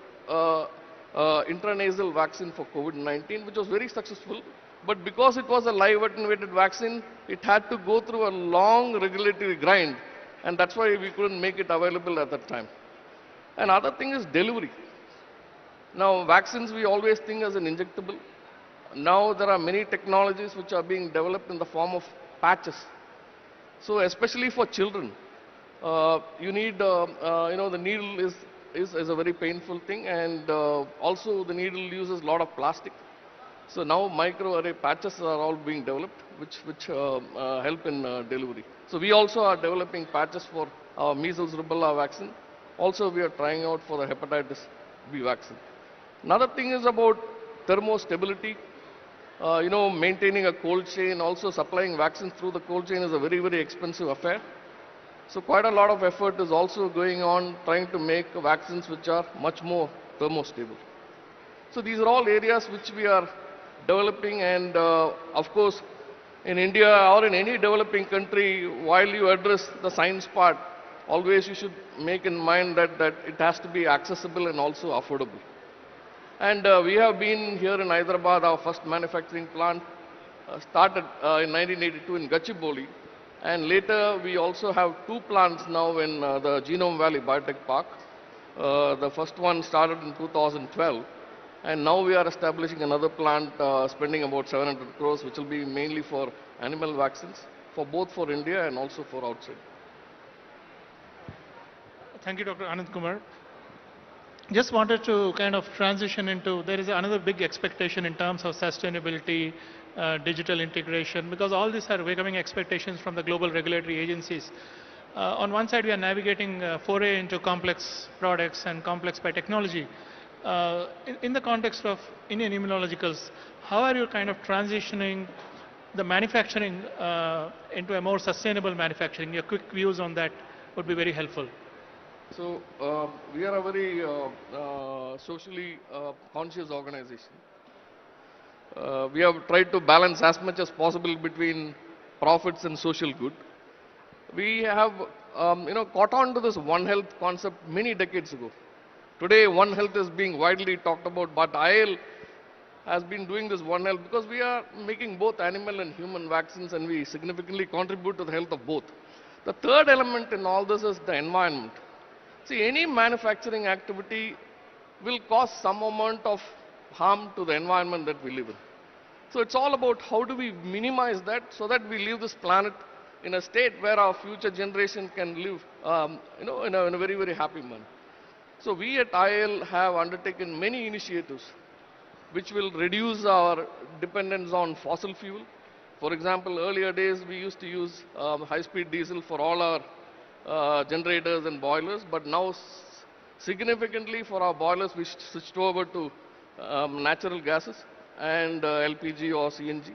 intranasal vaccine for COVID-19, which was very successful. But because it was a live attenuated vaccine, it had to go through a long regulatory grind, and that's why we couldn't make it available at that time. Another thing is delivery. Now, vaccines we always think as an injectable. Now there are many technologies which are being developed in the form of patches. So especially for children, you need, the needle is a very painful thing, and also the needle uses a lot of plastic. So now microarray patches are all being developed, which help in delivery. So we also are developing patches for our measles rubella vaccine. Also we are trying out for the hepatitis B vaccine. Another thing is about thermostability. Maintaining a cold chain, also supplying vaccines through the cold chain is a very, very expensive affair. So quite a lot of effort is also going on trying to make vaccines which are much more thermostable. So these are all areas which we are developing, and of course in India or in any developing country, while you address the science part, always you should make in mind that it has to be accessible and also affordable. And we have been here in Hyderabad, our first manufacturing plant started in 1982 in Gachibowli, and later we also have two plants now in the Genome Valley Biotech Park. The first one started in 2012, and now we are establishing another plant spending about 700 crores, which will be mainly for animal vaccines, for both for India and also for outside. Thank you, Dr. Anand Kumar. Just wanted to kind of transition into, there is another big expectation in terms of sustainability, digital integration, because all these are becoming expectations from the global regulatory agencies. On one side, we are navigating foray into complex products and complex by technology. In the context of Indian immunologicals, how are you kind of transitioning the manufacturing into a more sustainable manufacturing? Your quick views on that would be very helpful. So we are a very socially conscious organization. We have tried to balance as much as possible between profits and social good. We have, caught on to this One Health concept many decades ago. Today, One Health is being widely talked about, but IL has been doing this One Health because we are making both animal and human vaccines, and we significantly contribute to the health of both. The third element in all this is the environment. See, any manufacturing activity will cause some amount of harm to the environment that we live in. So it's all about how do we minimize that so that we leave this planet in a state where our future generation can live, in a very, very happy manner. So we at IL have undertaken many initiatives which will reduce our dependence on fossil fuel. For example, earlier days we used to use high-speed diesel for all our generators and boilers, but now significantly for our boilers we switched over to natural gases and LPG or CNG.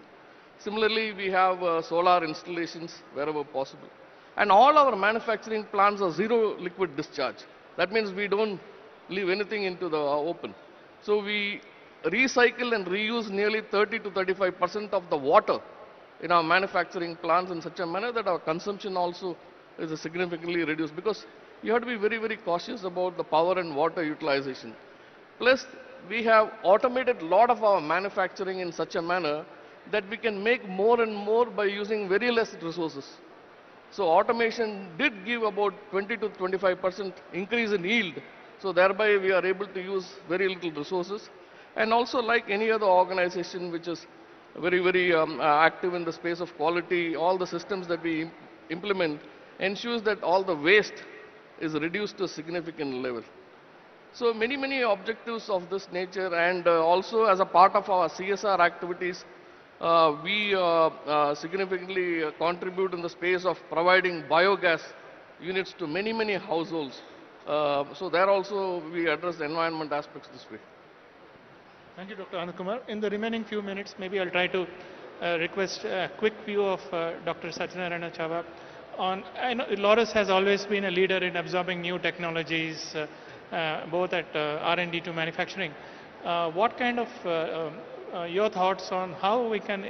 Similarly, we have solar installations wherever possible. And all our manufacturing plants are zero liquid discharge. That means we don't leave anything into the open. So we recycle and reuse nearly 30 to 35% of the water in our manufacturing plants in such a manner that our consumption also is significantly reduced, because you have to be very, very cautious about the power and water utilization. Plus, we have automated a lot of our manufacturing in such a manner that we can make more and more by using very less resources. So automation did give about 20 to 25% increase in yield. So thereby we are able to use very little resources. And also, like any other organization which is very, very active in the space of quality, all the systems that we implement ensures that all the waste is reduced to a significant level. So many, many objectives of this nature, and also as a part of our CSR activities, we significantly contribute in the space of providing biogas units to many, many households. So there also we address the environment aspects this way. Thank you, Dr. Anand Kumar. In the remaining few minutes, maybe I'll try to request a quick view of Dr. Satyanarayana Chava. I know Laurus has always been a leader in absorbing new technologies, both at R&D to manufacturing. What kind of your thoughts on how we can,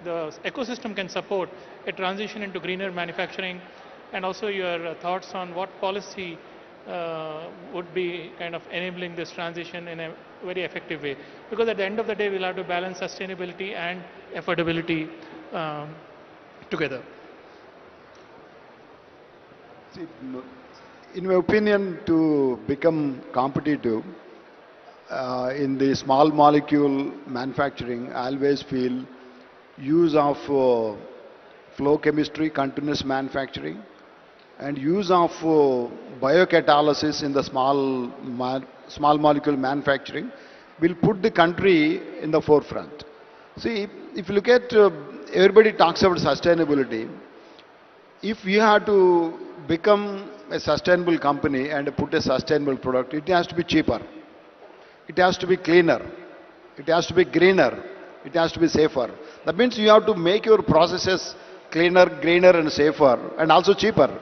the ecosystem can support a transition into greener manufacturing, and also your thoughts on what policy would be kind of enabling this transition in a very effective way? Because at the end of the day, we'll have to balance sustainability and affordability together. See, in my opinion, to become competitive in the small molecule manufacturing, I always feel use of flow chemistry, continuous manufacturing, and use of biocatalysis in the small molecule manufacturing will put the country in the forefront. See, if you look at, everybody talks about sustainability. If you have to become a sustainable company and put a sustainable product, it has to be cheaper. It has to be cleaner. It has to be greener. It has to be safer. That means you have to make your processes cleaner, greener and safer, and also cheaper.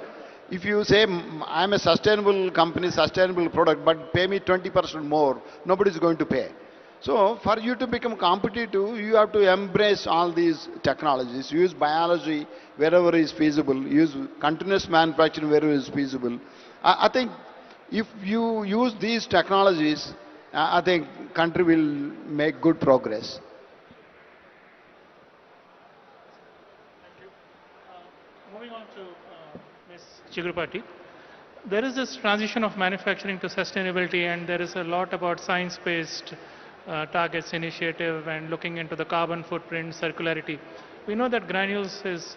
If you say, I'm a sustainable company, sustainable product, but pay me 20% more, nobody is going to pay. So for you to become competitive, you have to embrace all these technologies, use biology wherever is feasible, use continuous manufacturing wherever is feasible. I think if you use these technologies, I think country will make good progress. Thank you. Moving on to Ms. Chigurupati. There is this transition of manufacturing to sustainability, and there is a lot about science-based targets initiative and looking into the carbon footprint, circularity. We know that Granules is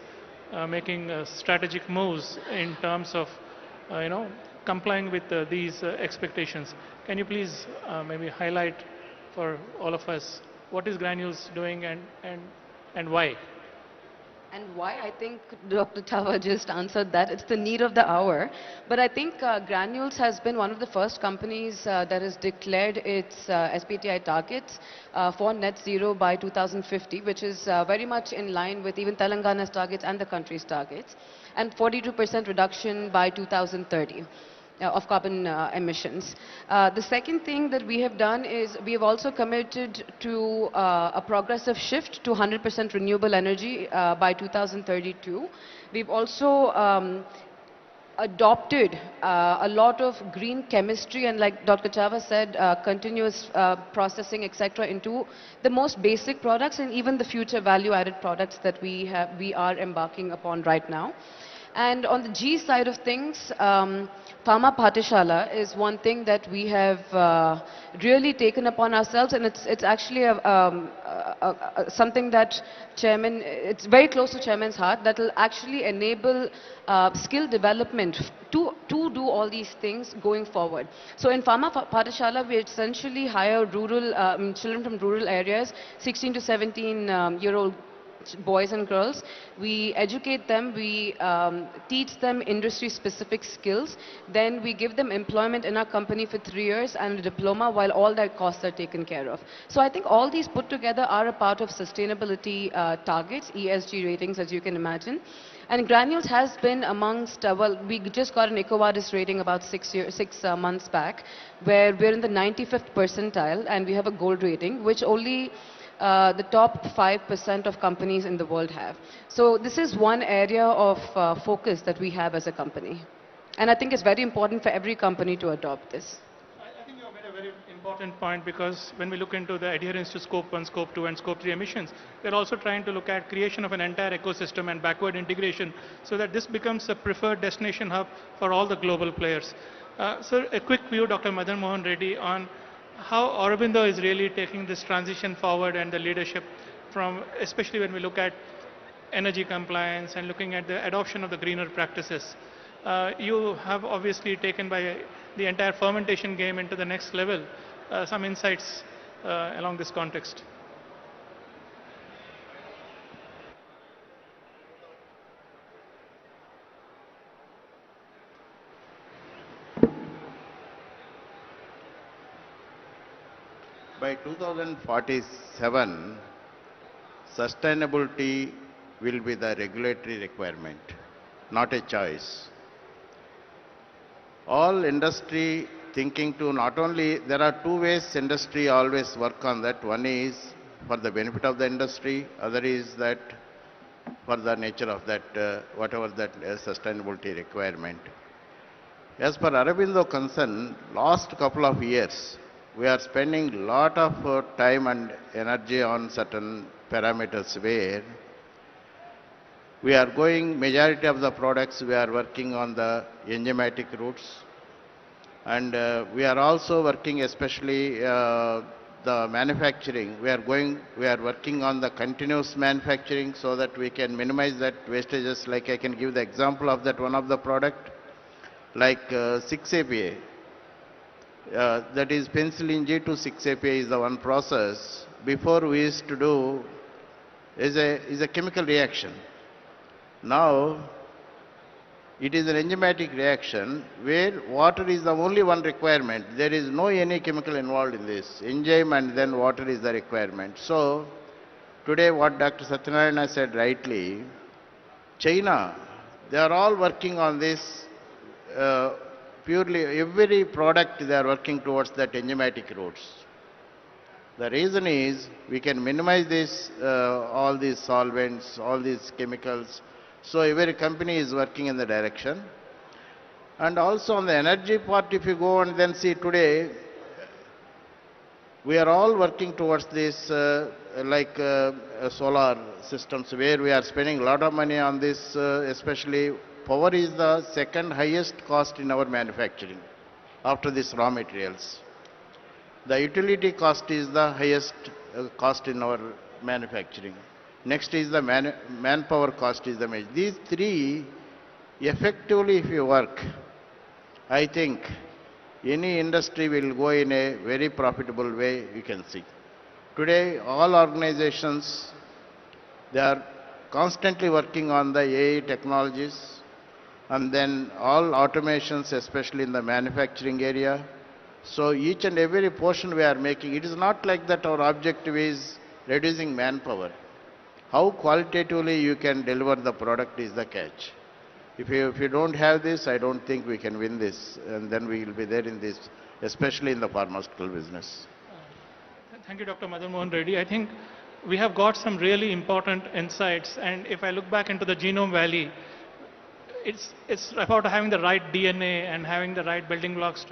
making strategic moves in terms of complying with these expectations. Can you please maybe highlight for all of us what is Granules doing and why? And why? I think Dr. Tava just answered that. It's the need of the hour. But I think Granules has been one of the first companies that has declared its SPTI targets for net zero by 2050, which is very much in line with even Telangana's targets and the country's targets, and 42% reduction by 2030. Of carbon emissions. The second thing that we have done is we have also committed to a progressive shift to 100% renewable energy by 2032. We've also adopted a lot of green chemistry and, like Dr. Chava said, continuous processing, etc., into the most basic products and even the future value-added products that we are embarking upon right now. And on the G side of things, Pharma Patishala is one thing that we have really taken upon ourselves, and it's actually something that Chairman, it's very close to Chairman's heart, that will actually enable skill development to do all these things going forward. So in Pharma Patishala, we essentially hire children from rural areas, 16 to 17-year-old boys and girls. We educate them, we teach them industry-specific skills, then we give them employment in our company for 3 years and a diploma while all their costs are taken care of. So I think all these put together are a part of sustainability targets, ESG ratings, as you can imagine. And Granules has been amongst, well, we just got an EcoVadis rating about 6 months back, where we're in the 95th percentile and we have a gold rating, which only the top 5% of companies in the world have. So this is one area of focus that we have as a company. And I think it's very important for every company to adopt this. I think you have made a very important point, because when we look into the adherence to Scope 1, Scope 2 and Scope 3 emissions, we're also trying to look at creation of an entire ecosystem and backward integration so that this becomes a preferred destination hub for all the global players. So a quick view, Dr. Madan Mohan Reddy, on how Aurobindo is really taking this transition forward and the leadership from, especially when we look at energy compliance and looking at the adoption of the greener practices. You have obviously taken by the entire fermentation game into the next level. Some insights along this context. By 2047, sustainability will be the regulatory requirement, not a choice. All industry thinking to not only, there are two ways industry always work on that. One is for the benefit of the industry, other is that for the nature of that, whatever that sustainability requirement. As per Aurobindo concern, last couple of years, we are spending a lot of time and energy on certain parameters where we are going, majority of the products we are working on the enzymatic routes, and we are also working especially the manufacturing. We are working on the continuous manufacturing so that we can minimize that wastages. Like I can give the example of that one of the product, like 6-APA. That is penicillin G to 6-APA is the one process. Before we used to do is a chemical reaction. Now it is an enzymatic reaction where water is the only one requirement. There is no any chemical involved in this. Enzyme and then water is the requirement. So today what Dr. Satyanarayana said rightly, China, they are all working on this purely, every product they are working towards that enzymatic routes. The reason is we can minimize this, all these solvents, all these chemicals. So every company is working in the direction. And also on the energy part, if you go and then see today, we are all working towards this solar systems where we are spending a lot of money on this, especially power is the second highest cost in our manufacturing after this raw materials. The utility cost is the highest cost in our manufacturing. Next is the manpower cost is the major. These three, effectively if you work, I think any industry will go in a very profitable way, you can see. Today, all organizations, they are constantly working on the AI technologies, and then all automations, especially in the manufacturing area. So each and every portion we are making, it is not like that our objective is reducing manpower. How qualitatively you can deliver the product is the catch. If you don't have this, I don't think we can win this, and then we will be there in this, especially in the pharmaceutical business. Thank you, Dr. Madan Mohan Reddy. I think we have got some really important insights, and if I look back into the Genome Valley, it's about having the right DNA and having the right building blocks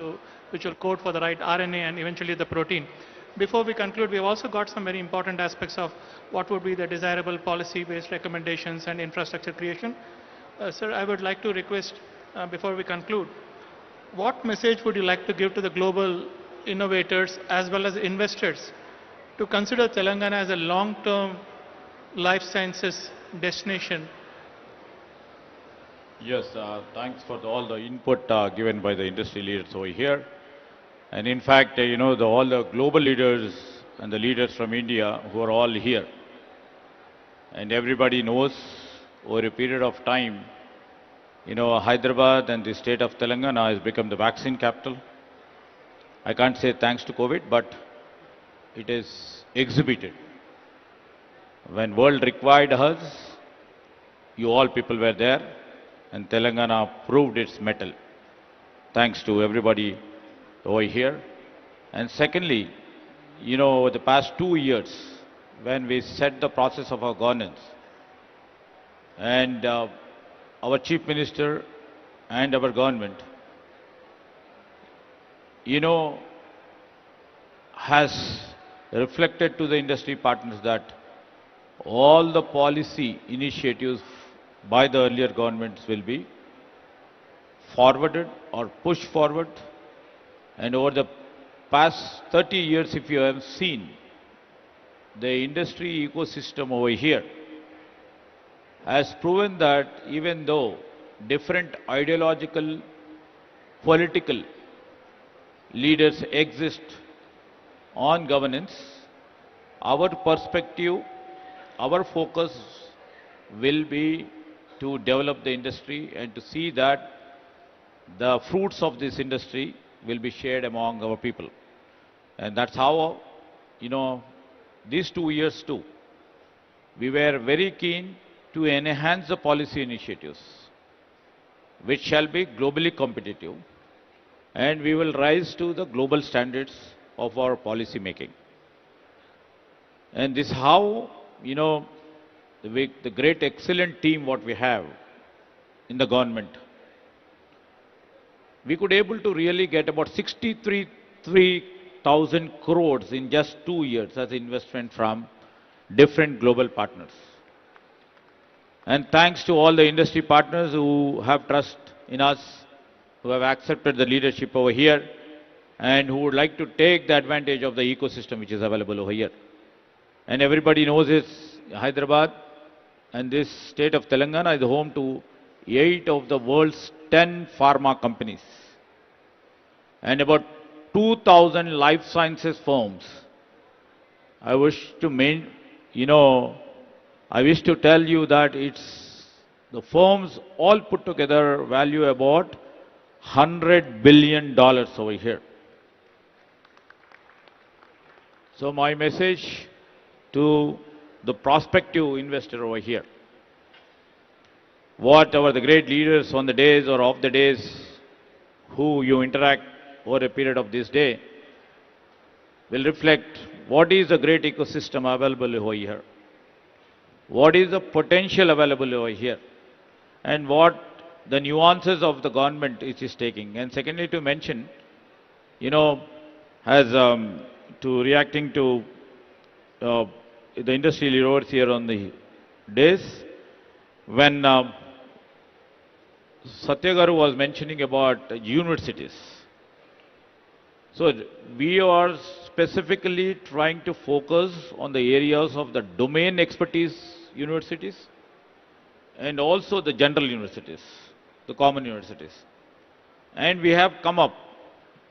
which will code for the right RNA and eventually the protein. Before we conclude, we've also got some very important aspects of what would be the desirable policy-based recommendations and infrastructure creation. Sir, I would like to request, before we conclude, what message would you like to give to the global innovators as well as investors to consider Telangana as a long-term life sciences destination? Yes, thanks for all the input given by the industry leaders over here. And in fact, all the global leaders and the leaders from India who are all here. And everybody knows over a period of time, Hyderabad and the state of Telangana has become the vaccine capital. I can't say thanks to COVID, but it is exhibited. When world required us, you all people were there, and Telangana proved its mettle. Thanks to everybody over here. And secondly, over the past 2 years, when we set the process of our governance, and our Chief Minister and our government, has reflected to the industry partners that all the policy initiatives by the earlier governments will be forwarded or pushed forward. And over the past 30 years, if you have seen, the industry ecosystem over here has proven that even though different ideological, political leaders exist on governance, our perspective, our focus will be to develop the industry and to see that the fruits of this industry will be shared among our people. And that's how, these 2 years too, we were very keen to enhance the policy initiatives, which shall be globally competitive, and we will rise to the global standards of our policy making. And this is how, the great excellent team what we have in the government, we could able to really get about 63,000 crores in just 2 years as investment from different global partners. And thanks to all the industry partners who have trust in us, who have accepted the leadership over here, and who would like to take the advantage of the ecosystem which is available over here. And everybody knows this, Hyderabad and this state of Telangana is home to 8 of the world's 10 pharma companies and about 2,000 life sciences firms. I wish to tell you that the firms all put together value about $100 billion over here. So my message to the prospective investor over here, whatever the great leaders on the days or off the days who you interact over a period of this day will reflect what is the great ecosystem available over here, what is the potential available over here, and what the nuances of the government is taking. And secondly, to mention, as to reacting to the industry leaders here on the days, when Satyagaru was mentioning about universities. So we are specifically trying to focus on the areas of the domain expertise universities and also the general universities, the common universities. And we have come up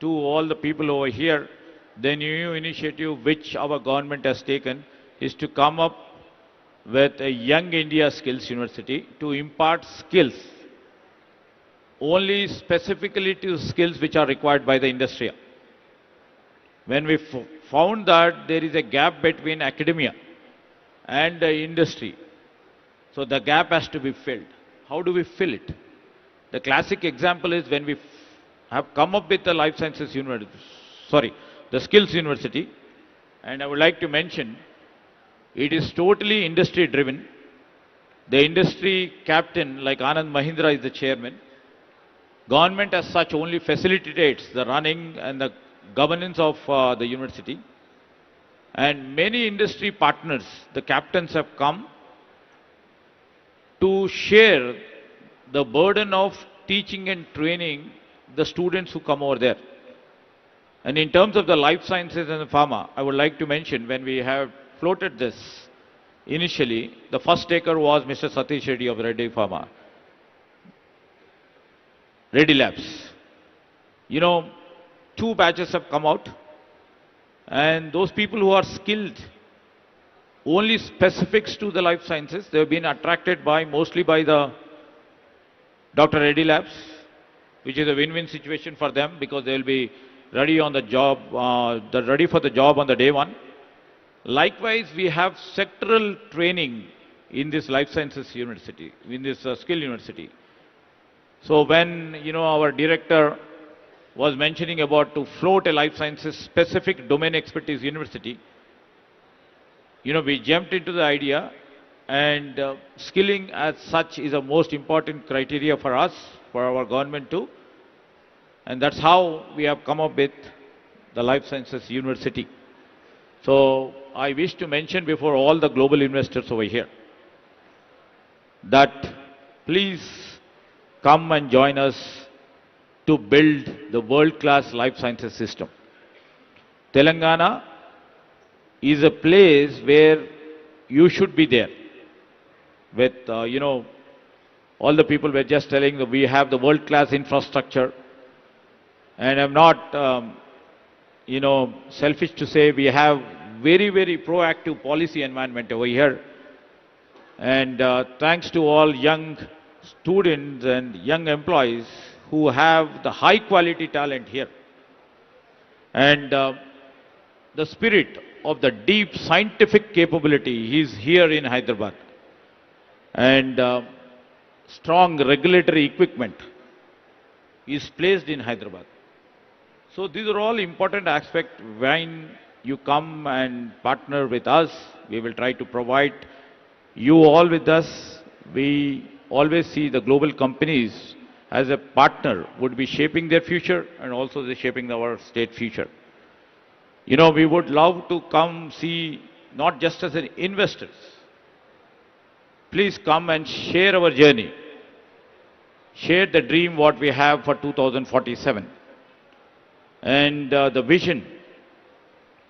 to all the people over here, the new initiative which our government has taken is to come up with a Young India Skills University to impart skills only specifically to skills which are required by the industry. When we found that there is a gap between academia and the industry, so the gap has to be filled. How do we fill it? The classic example is when we have come up with the life sciences university, the skills university, and I would like to mention, it is totally industry driven. The industry captain like Anand Mahindra is the chairman. Government as such only facilitates the running and the governance of the university. And many industry partners, the captains have come to share the burden of teaching and training the students who come over there. And in terms of the life sciences and the pharma, I would like to mention when we have floated this initially, the first taker was Mr. Satish Reddy of Reddy Pharma, Reddy Labs. You know, 2 batches have come out, and those people who are skilled only specifics to the life sciences, they have been attracted by mostly by the Dr. Reddy Labs, which is a win-win situation for them because they will be ready on the job, ready for the job on the day one. Likewise, we have sectoral training in this life sciences university, in this skill university. So when, our director was mentioning about to float a life sciences specific domain expertise university, we jumped into the idea, and skilling as such is a most important criteria for us, for our government too. And that's how we have come up with the life sciences university. So I wish to mention before all the global investors over here that please come and join us to build the world-class life sciences system. Telangana is a place where you should be there. With, all the people were just telling that we have the world-class infrastructure. And I'm not, selfish to say we have very, very proactive policy environment over here. And thanks to all young students and young employees who have the high quality talent here. And the spirit of the deep scientific capability is here in Hyderabad. And strong regulatory equipment is placed in Hyderabad. So these are all important aspects. When you come and partner with us, we will try to provide you all with us. We always see the global companies as a partner would be shaping their future and also they're shaping our state future. We would love to come see not just as an investors. Please come and share our journey. Share the dream what we have for 2047. And the vision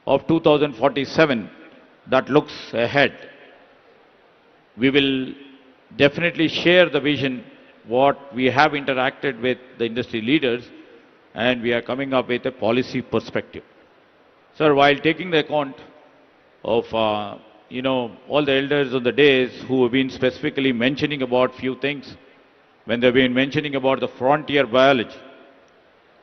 of 2047 that looks ahead. We will definitely share the vision what we have interacted with the industry leaders, and we are coming up with a policy perspective. Sir, while taking the account of all the elders on the days who have been specifically mentioning about few things, when they've been mentioning about the frontier biology,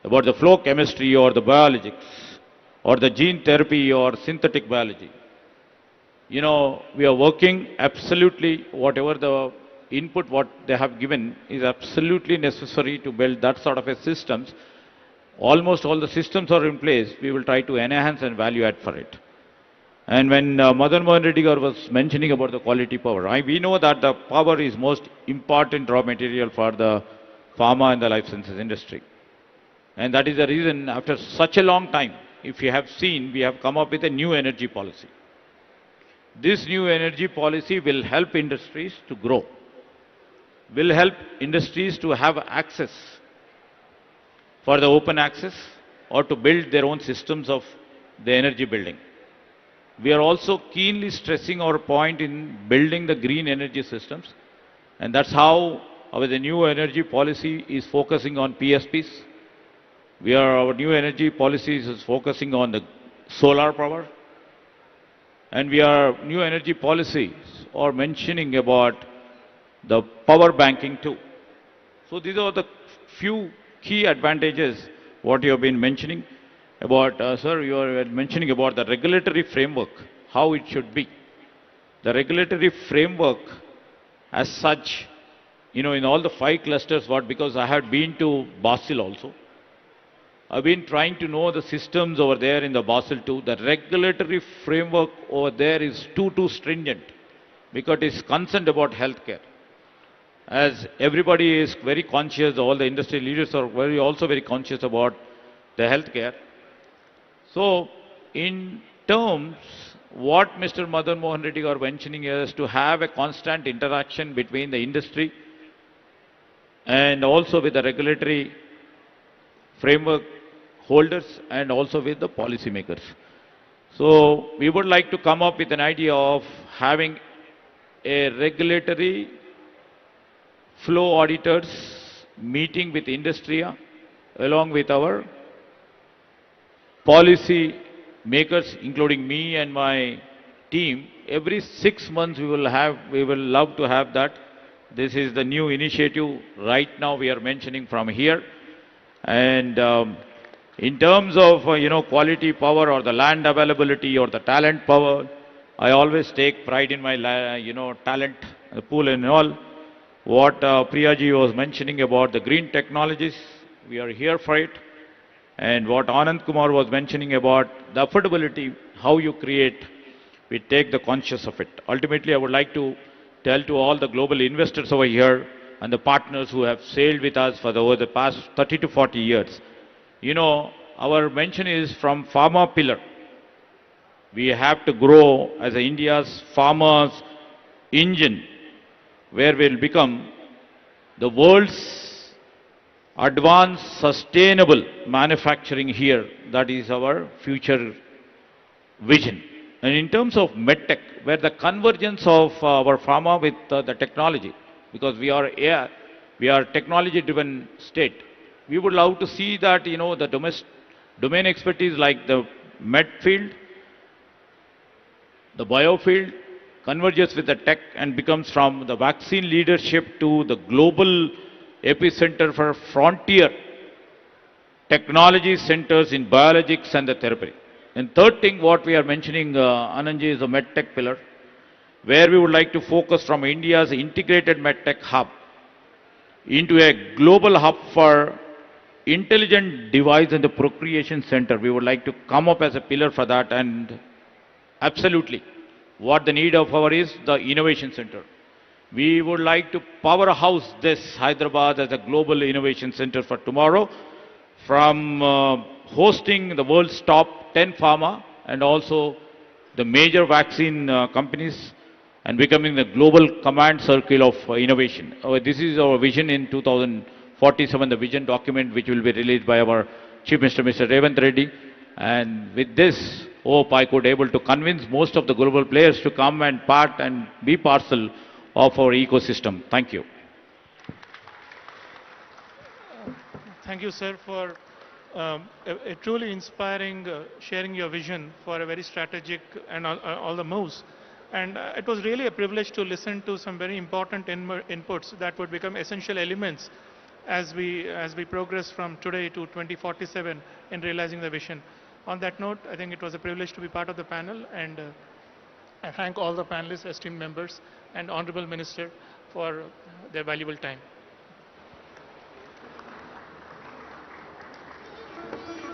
about the flow chemistry or the biologics, or the gene therapy or synthetic biology. We are working absolutely, whatever the input what they have given is absolutely necessary to build that sort of a systems. Almost all the systems are in place. We will try to enhance and value add for it. And when Madan Mohan Reddy was mentioning about the quality power, we know that the power is most important raw material for the pharma and the life sciences industry. And that is the reason after such a long time, if you have seen, we have come up with a new energy policy. This new energy policy will help industries to grow, will help industries to have access for the open access or to build their own systems of the energy building. We are also keenly stressing our point in building the green energy systems, and that's how the new energy policy is focusing on PSPs, Our new energy policies is focusing on the solar power, and new energy policies are mentioning about the power banking too. So these are the few key advantages what you have been mentioning about, sir, you are mentioning about the regulatory framework, how it should be. The regulatory framework as such, in all the 5 clusters, because I had been to Basel also. I've been trying to know the systems over there in the Basel too. The regulatory framework over there is too stringent because it is concerned about healthcare. As everybody is very conscious, all the industry leaders are also very conscious about the healthcare. So, in terms, what Mr. Madan Mohan Reddy are mentioning is to have a constant interaction between the industry and also with the regulatory framework holders and also with the policymakers. So, we would like to come up with an idea of having a regulatory flow auditors meeting with industry along with our policy makers, including me and my team. Every 6 months we will love to have that. This is the new initiative right now we are mentioning from here. And in terms of, quality power or the land availability or the talent power, I always take pride in my, talent pool and all. What Priyaji was mentioning about the green technologies, we are here for it. And what Anand Kumar was mentioning about the affordability, how you create, we take the conscious of it. Ultimately, I would like to tell to all the global investors over here and the partners who have sailed with us for over the past 30 to 40 years. Our mention is from pharma pillar. We have to grow as India's pharma's engine, where we will become the world's advanced sustainable manufacturing here. That is our future vision. And in terms of medtech, where the convergence of our pharma with the technology, because we are technology-driven state, we would love to see that the domain expertise like the med field, the bio field, converges with the tech and becomes from the vaccine leadership to the global epicenter for frontier technology centers in biologics and the therapy. And third thing, what we are mentioning, Anandji, is the medtech pillar, where we would like to focus from India's integrated medtech hub into a global hub for intelligent device and the procreation center. We would like to come up as a pillar for that, and absolutely, what the need of our is the innovation center. We would like to powerhouse this Hyderabad as a global innovation center for tomorrow, from hosting the world's top 10 pharma and also the major vaccine companies, and becoming the global command circle of innovation. This is our vision in 2047, the vision document which will be released by our Chief Minister, Mr. Revanth Reddy. And with this hope, I could able to convince most of the global players to come and part and be parcel of our ecosystem. Thank you. Thank you, sir, for a truly inspiring sharing your vision for a very strategic and all the moves. And it was really a privilege to listen to some very important inputs that would become essential elements as we progress from today to 2047 in realizing the vision. On that note, I think it was a privilege to be part of the panel, and I thank all the panelists, esteemed members, and Honorable Minister for their valuable time.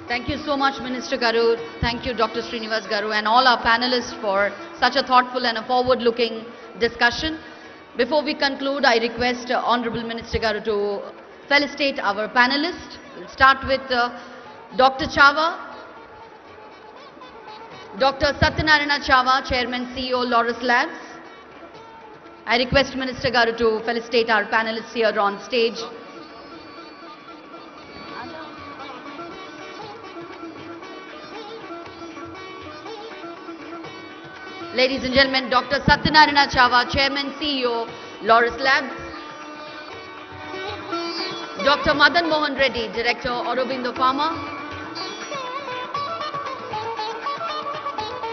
Thank you so much, Minister Garu. Thank you, Dr. Srinivas Garu, and all our panelists for such a thoughtful and a forward-looking discussion. Before we conclude, I request Honorable Minister Garu to felicitate our panelists. We'll start with Dr. Chava. Dr. Satyanarayana Chava, Chairman, CEO, Laurus Labs. I request Minister Garu to felicitate our panelists here on stage. Ladies and gentlemen, Dr. Satyanarayana Chava, Chairman, CEO, Laurus Labs. Dr. Madan Mohan Reddy, Director, Aurobindo Pharma.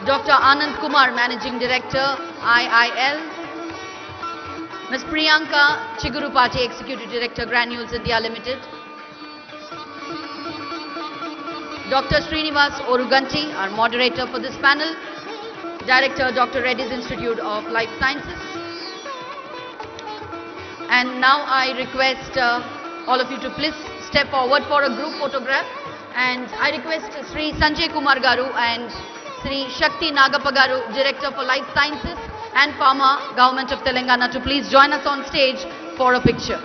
Dr. Anand Kumar, Managing Director, IIL. Ms. Priyanka Chigurupati, Executive Director, Granules India Limited. Dr. Srinivas Oruganti, our moderator for this panel. Director, Dr. Reddy's Institute of Life Sciences. And now I request all of you to please step forward for a group photograph. And I request Sri Sanjay Kumar Garu and Sri Shakti Nagappa Garu, Director for Life Sciences and Pharma, Government of Telangana, to please join us on stage for a picture.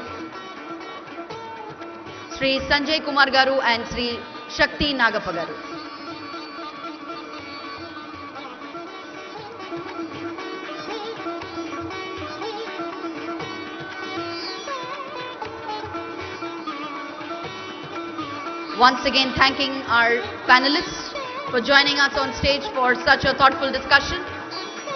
Sri Sanjay Kumar Garu and Sri Shakti Nagappa Garu. Once again, thanking our panelists for joining us on stage for such a thoughtful discussion.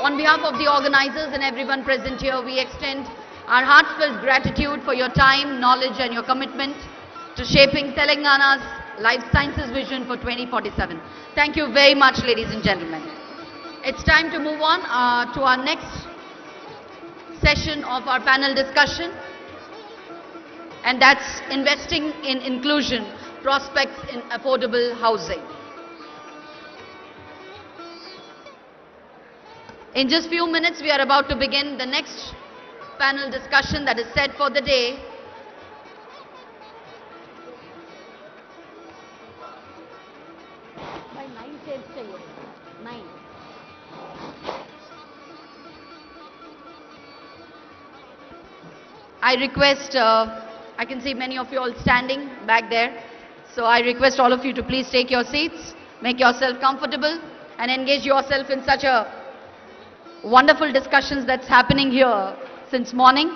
On behalf of the organizers and everyone present here, we extend our heartfelt gratitude for your time, knowledge and your commitment to shaping Telangana's life sciences vision for 2047. Thank you very much, ladies and gentlemen. It's time to move on to our next session of our panel discussion, and that's investing in inclusion, prospects in affordable housing. In just few minutes, we are about to begin the next panel discussion that is set for the day. By 9 chairs chahiye. 9. I request, I can see many of you all standing back there. So I request all of you to please take your seats, make yourself comfortable and engage yourself in such a wonderful discussions that's happening here since morning.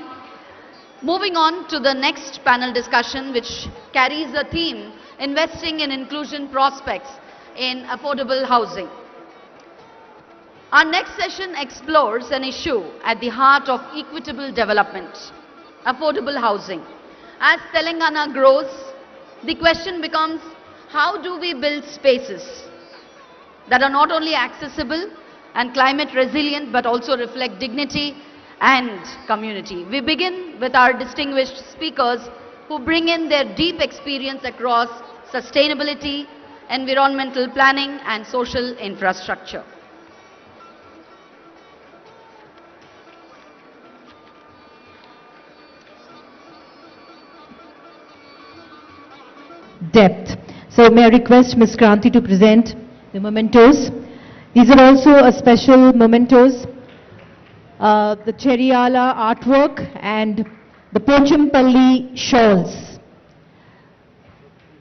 Moving on to the next panel discussion, which carries the theme, investing in inclusion prospects in affordable housing. Our next session explores an issue at the heart of equitable development, affordable housing. As Telangana grows, the question becomes, how do we build spaces that are not only accessible and climate resilient, but also reflect dignity and community? We begin with our distinguished speakers who bring in their deep experience across sustainability, environmental planning and social infrastructure. Depth. So may I request Ms. Kranti to present the mementos. These are also a special mementos, the Cheriala artwork and the Pochampalli shawls.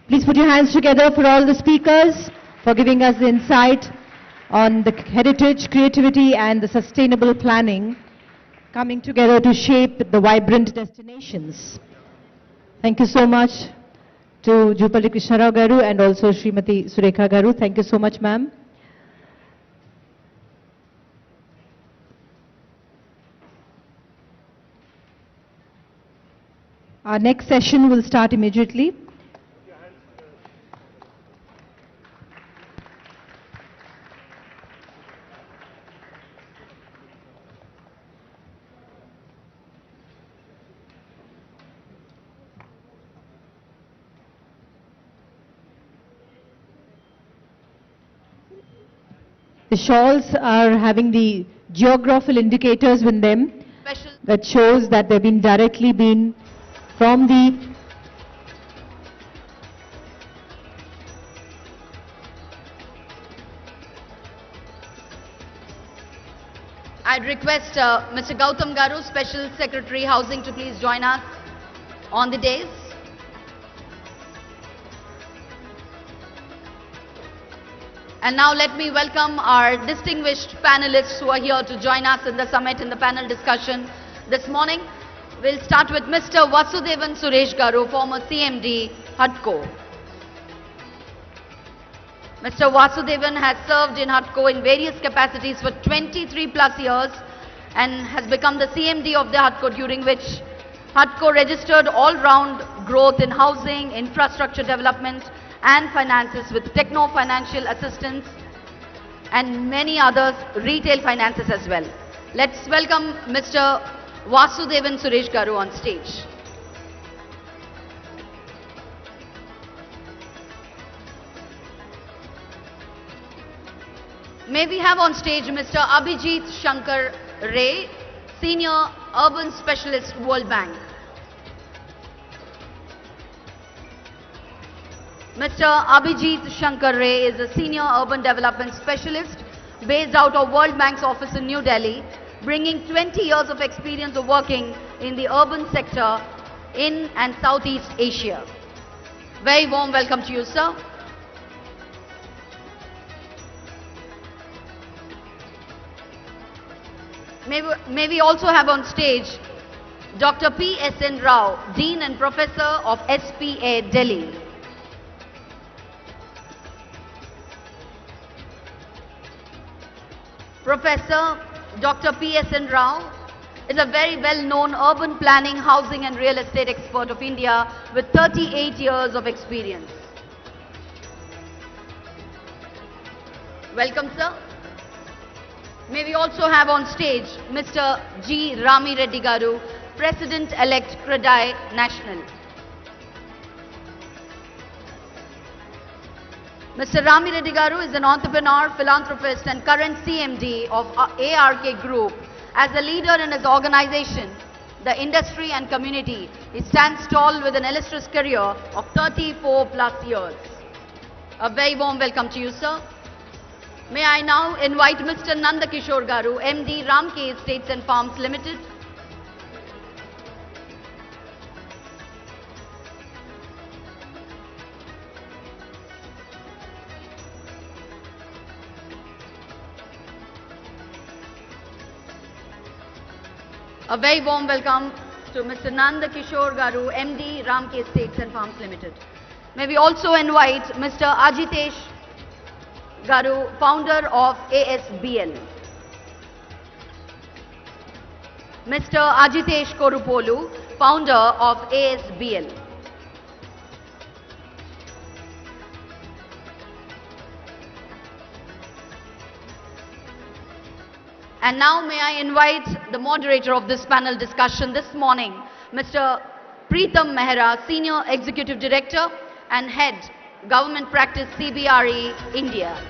Please put your hands together for all the speakers for giving us the insight on the heritage, creativity and the sustainable planning coming together to shape the vibrant destinations. Thank you so much to Jupalli Krishnarao Garu and also Srimati Surekha Garu. Thank you so much, ma'am. Our next session will start immediately. The shawls are having the geographical indicators with them that shows that they've been directly from the I'd request Mr. Gautam Garu, Special Secretary Housing, to please join us on the dais. And now let me welcome our distinguished panelists who are here to join us in the summit in the panel discussion this morning. We'll start with Mr. Vasudevan Suresh Garu, former CMD, HUDCO. Mr. Vasudevan has served in HUDCO in various capacities for 23 plus years and has become the CMD of the HUDCO, during which HUDCO registered all-round growth in housing, infrastructure development and finances with techno-financial assistance and many others, retail finances as well. Let's welcome Mr. Vasudevan Suresh Garu on stage. May we have on stage Mr. Abhijit Shankar Ray, Senior Urban Specialist, World Bank. Mr. Abhijit Shankar Ray is a Senior Urban Development Specialist based out of World Bank's office in New Delhi, bringing 20 years of experience of working in the urban sector in and Southeast Asia. Very warm welcome to you, sir. May we also have on stage Dr. P.S.N. Rao, Dean and Professor of SPA, Delhi. Professor Dr. P.S.N. Rao is a very well-known urban planning, housing and real estate expert of India with 38 years of experience. Welcome, sir. May we also have on stage Mr. G. Rami Reddy Garu, President-elect CREDAI National. Mr. Rami Reddy Garu is an entrepreneur, philanthropist and current CMD of ARK Group. As a leader in his organization, the industry and community, he stands tall with an illustrious career of 34 plus years. A very warm welcome to you, sir. May I now invite Mr. Nanda Kishore Garu, MD, Ramke Estates and Farms Limited. A very warm welcome to Mr. Nanda Kishore Garu, MD, Ramke Estates and Farms Limited. May we also invite Mr. Ajitesh Garu, founder of ASBL. Mr. Ajitesh Korupolu, founder of ASBL. And now may I invite the moderator of this panel discussion this morning, Mr. Preetham Mehra, Senior Executive Director and Head, Government Practice CBRE, India.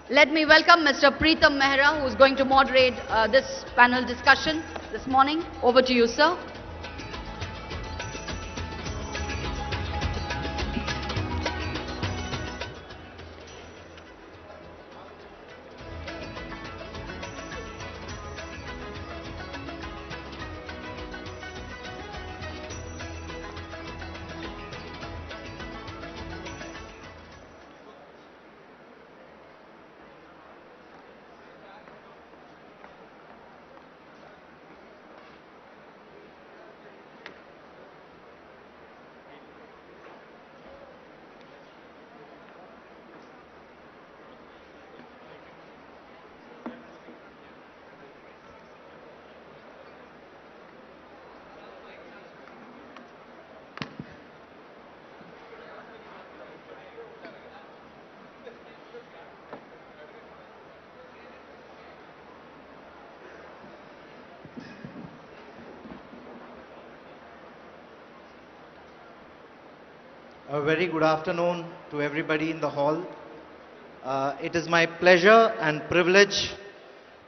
Let me welcome Mr. Preetham Mehra, who is going to moderate this panel discussion this morning. Over to you, sir. A very good afternoon to everybody in the hall. It is my pleasure and privilege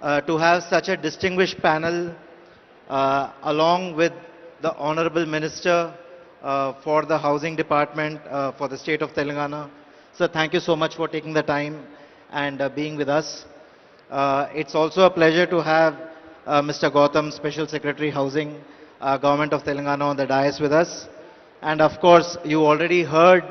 to have such a distinguished panel along with the Honorable Minister for the Housing Department for the state of Telangana. So thank you so much for taking the time and being with us. It's also a pleasure to have Mr. Gautam, Special Secretary Housing, Government of Telangana on the dais with us. And of course, you already heard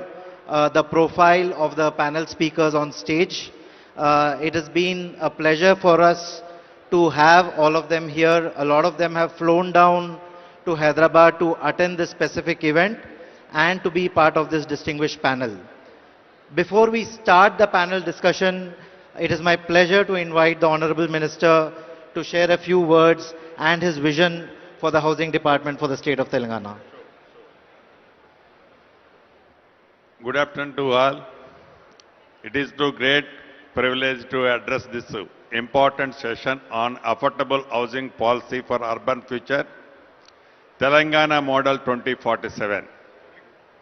the profile of the panel speakers on stage. It has been a pleasure for us to have all of them here. A lot of them have flown down to Hyderabad to attend this specific event and to be part of this distinguished panel. Before we start the panel discussion, it is my pleasure to invite the Honorable Minister to share a few words and his vision for the Housing Department for the state of Telangana. Good afternoon to all. It is a great privilege to address this important session on affordable housing policy for urban future, Telangana Model 2047.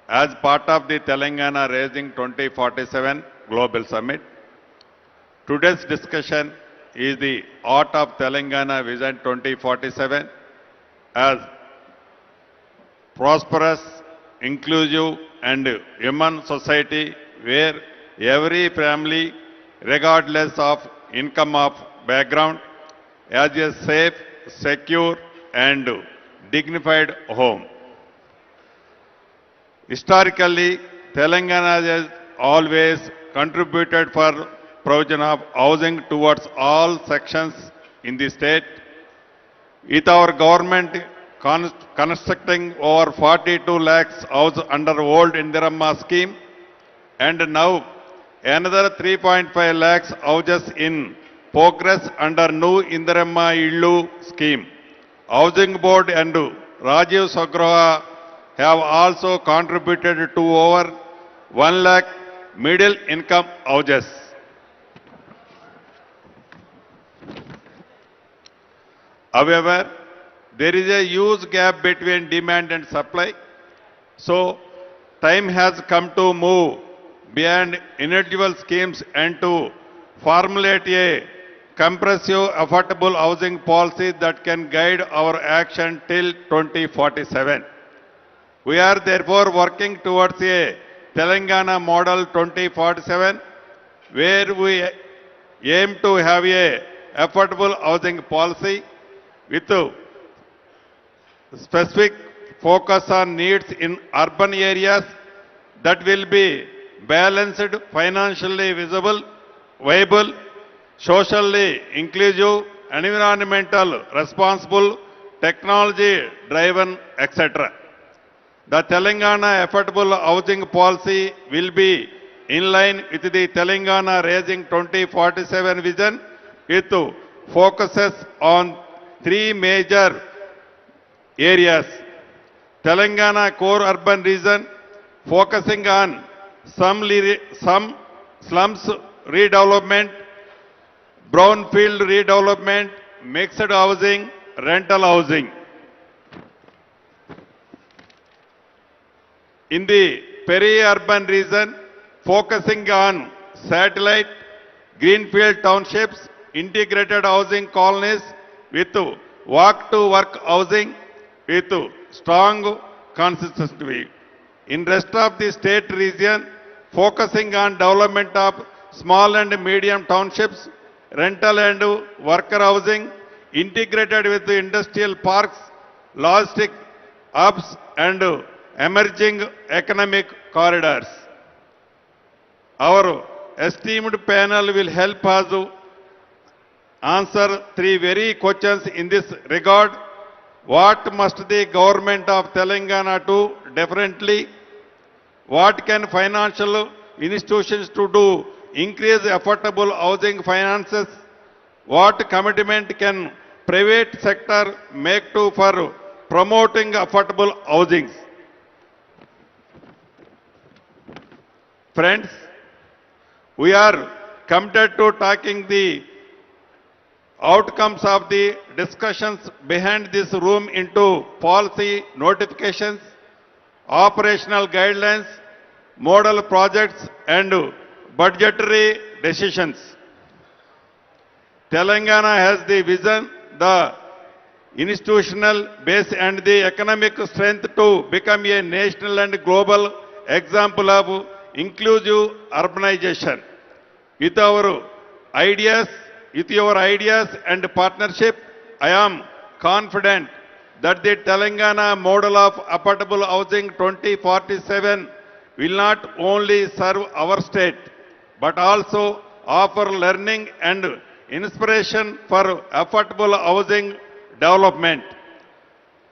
As part of the Telangana Raising 2047 Global Summit, today's discussion is the Art of Telangana Vision 2047 as prosperous, inclusive and human society where every family, regardless of income or background, has a safe, secure and dignified home. Historically, Telangana has always contributed for provision of housing towards all sections in the state, with our government constructing over 42 lakhs houses under old Indiramma scheme and now another 3.5 lakhs houses in progress under new Indiramma Illu scheme. Housing Board and Rajiv Sagraha have also contributed to over 1 lakh middle income houses. However, there is a huge gap between demand and supply. So, time has come to move beyond individual schemes and to formulate a comprehensive affordable housing policy that can guide our action till 2047. We are therefore working towards a Telangana Model 2047 where we aim to have a affordable housing policy with specific focus on needs in urban areas that will be balanced, financially visible, viable, socially inclusive, environmental responsible, technology driven, etc. The Telangana Affordable Housing Policy will be in line with the Telangana Raising 2047 vision with focuses on three major areas. Telangana core urban region focusing on some slums redevelopment, brownfield redevelopment, mixed housing, rental housing. In the peri-urban region, focusing on satellite, greenfield townships, integrated housing colonies with walk-to-work housing with strong consistency. In rest of the state region, focusing on development of small and medium townships, rental and worker housing, integrated with the industrial parks, logistic hubs and emerging economic corridors. Our esteemed panel will help us answer three very questions in this regard. What must the government of Telangana do differently? What can financial institutions to do? Increase affordable housing finances. What commitment can private sector make to for promoting affordable housing? Friends, we are committed to taking the outcomes of the discussions behind this room into policy notifications, operational guidelines, model projects and budgetary decisions. Telangana has the vision, the institutional base and the economic strength to become a national and global example of inclusive urbanization. With your ideas and partnership, I am confident that the Telangana model of affordable housing 2047 will not only serve our state, but also offer learning and inspiration for affordable housing development.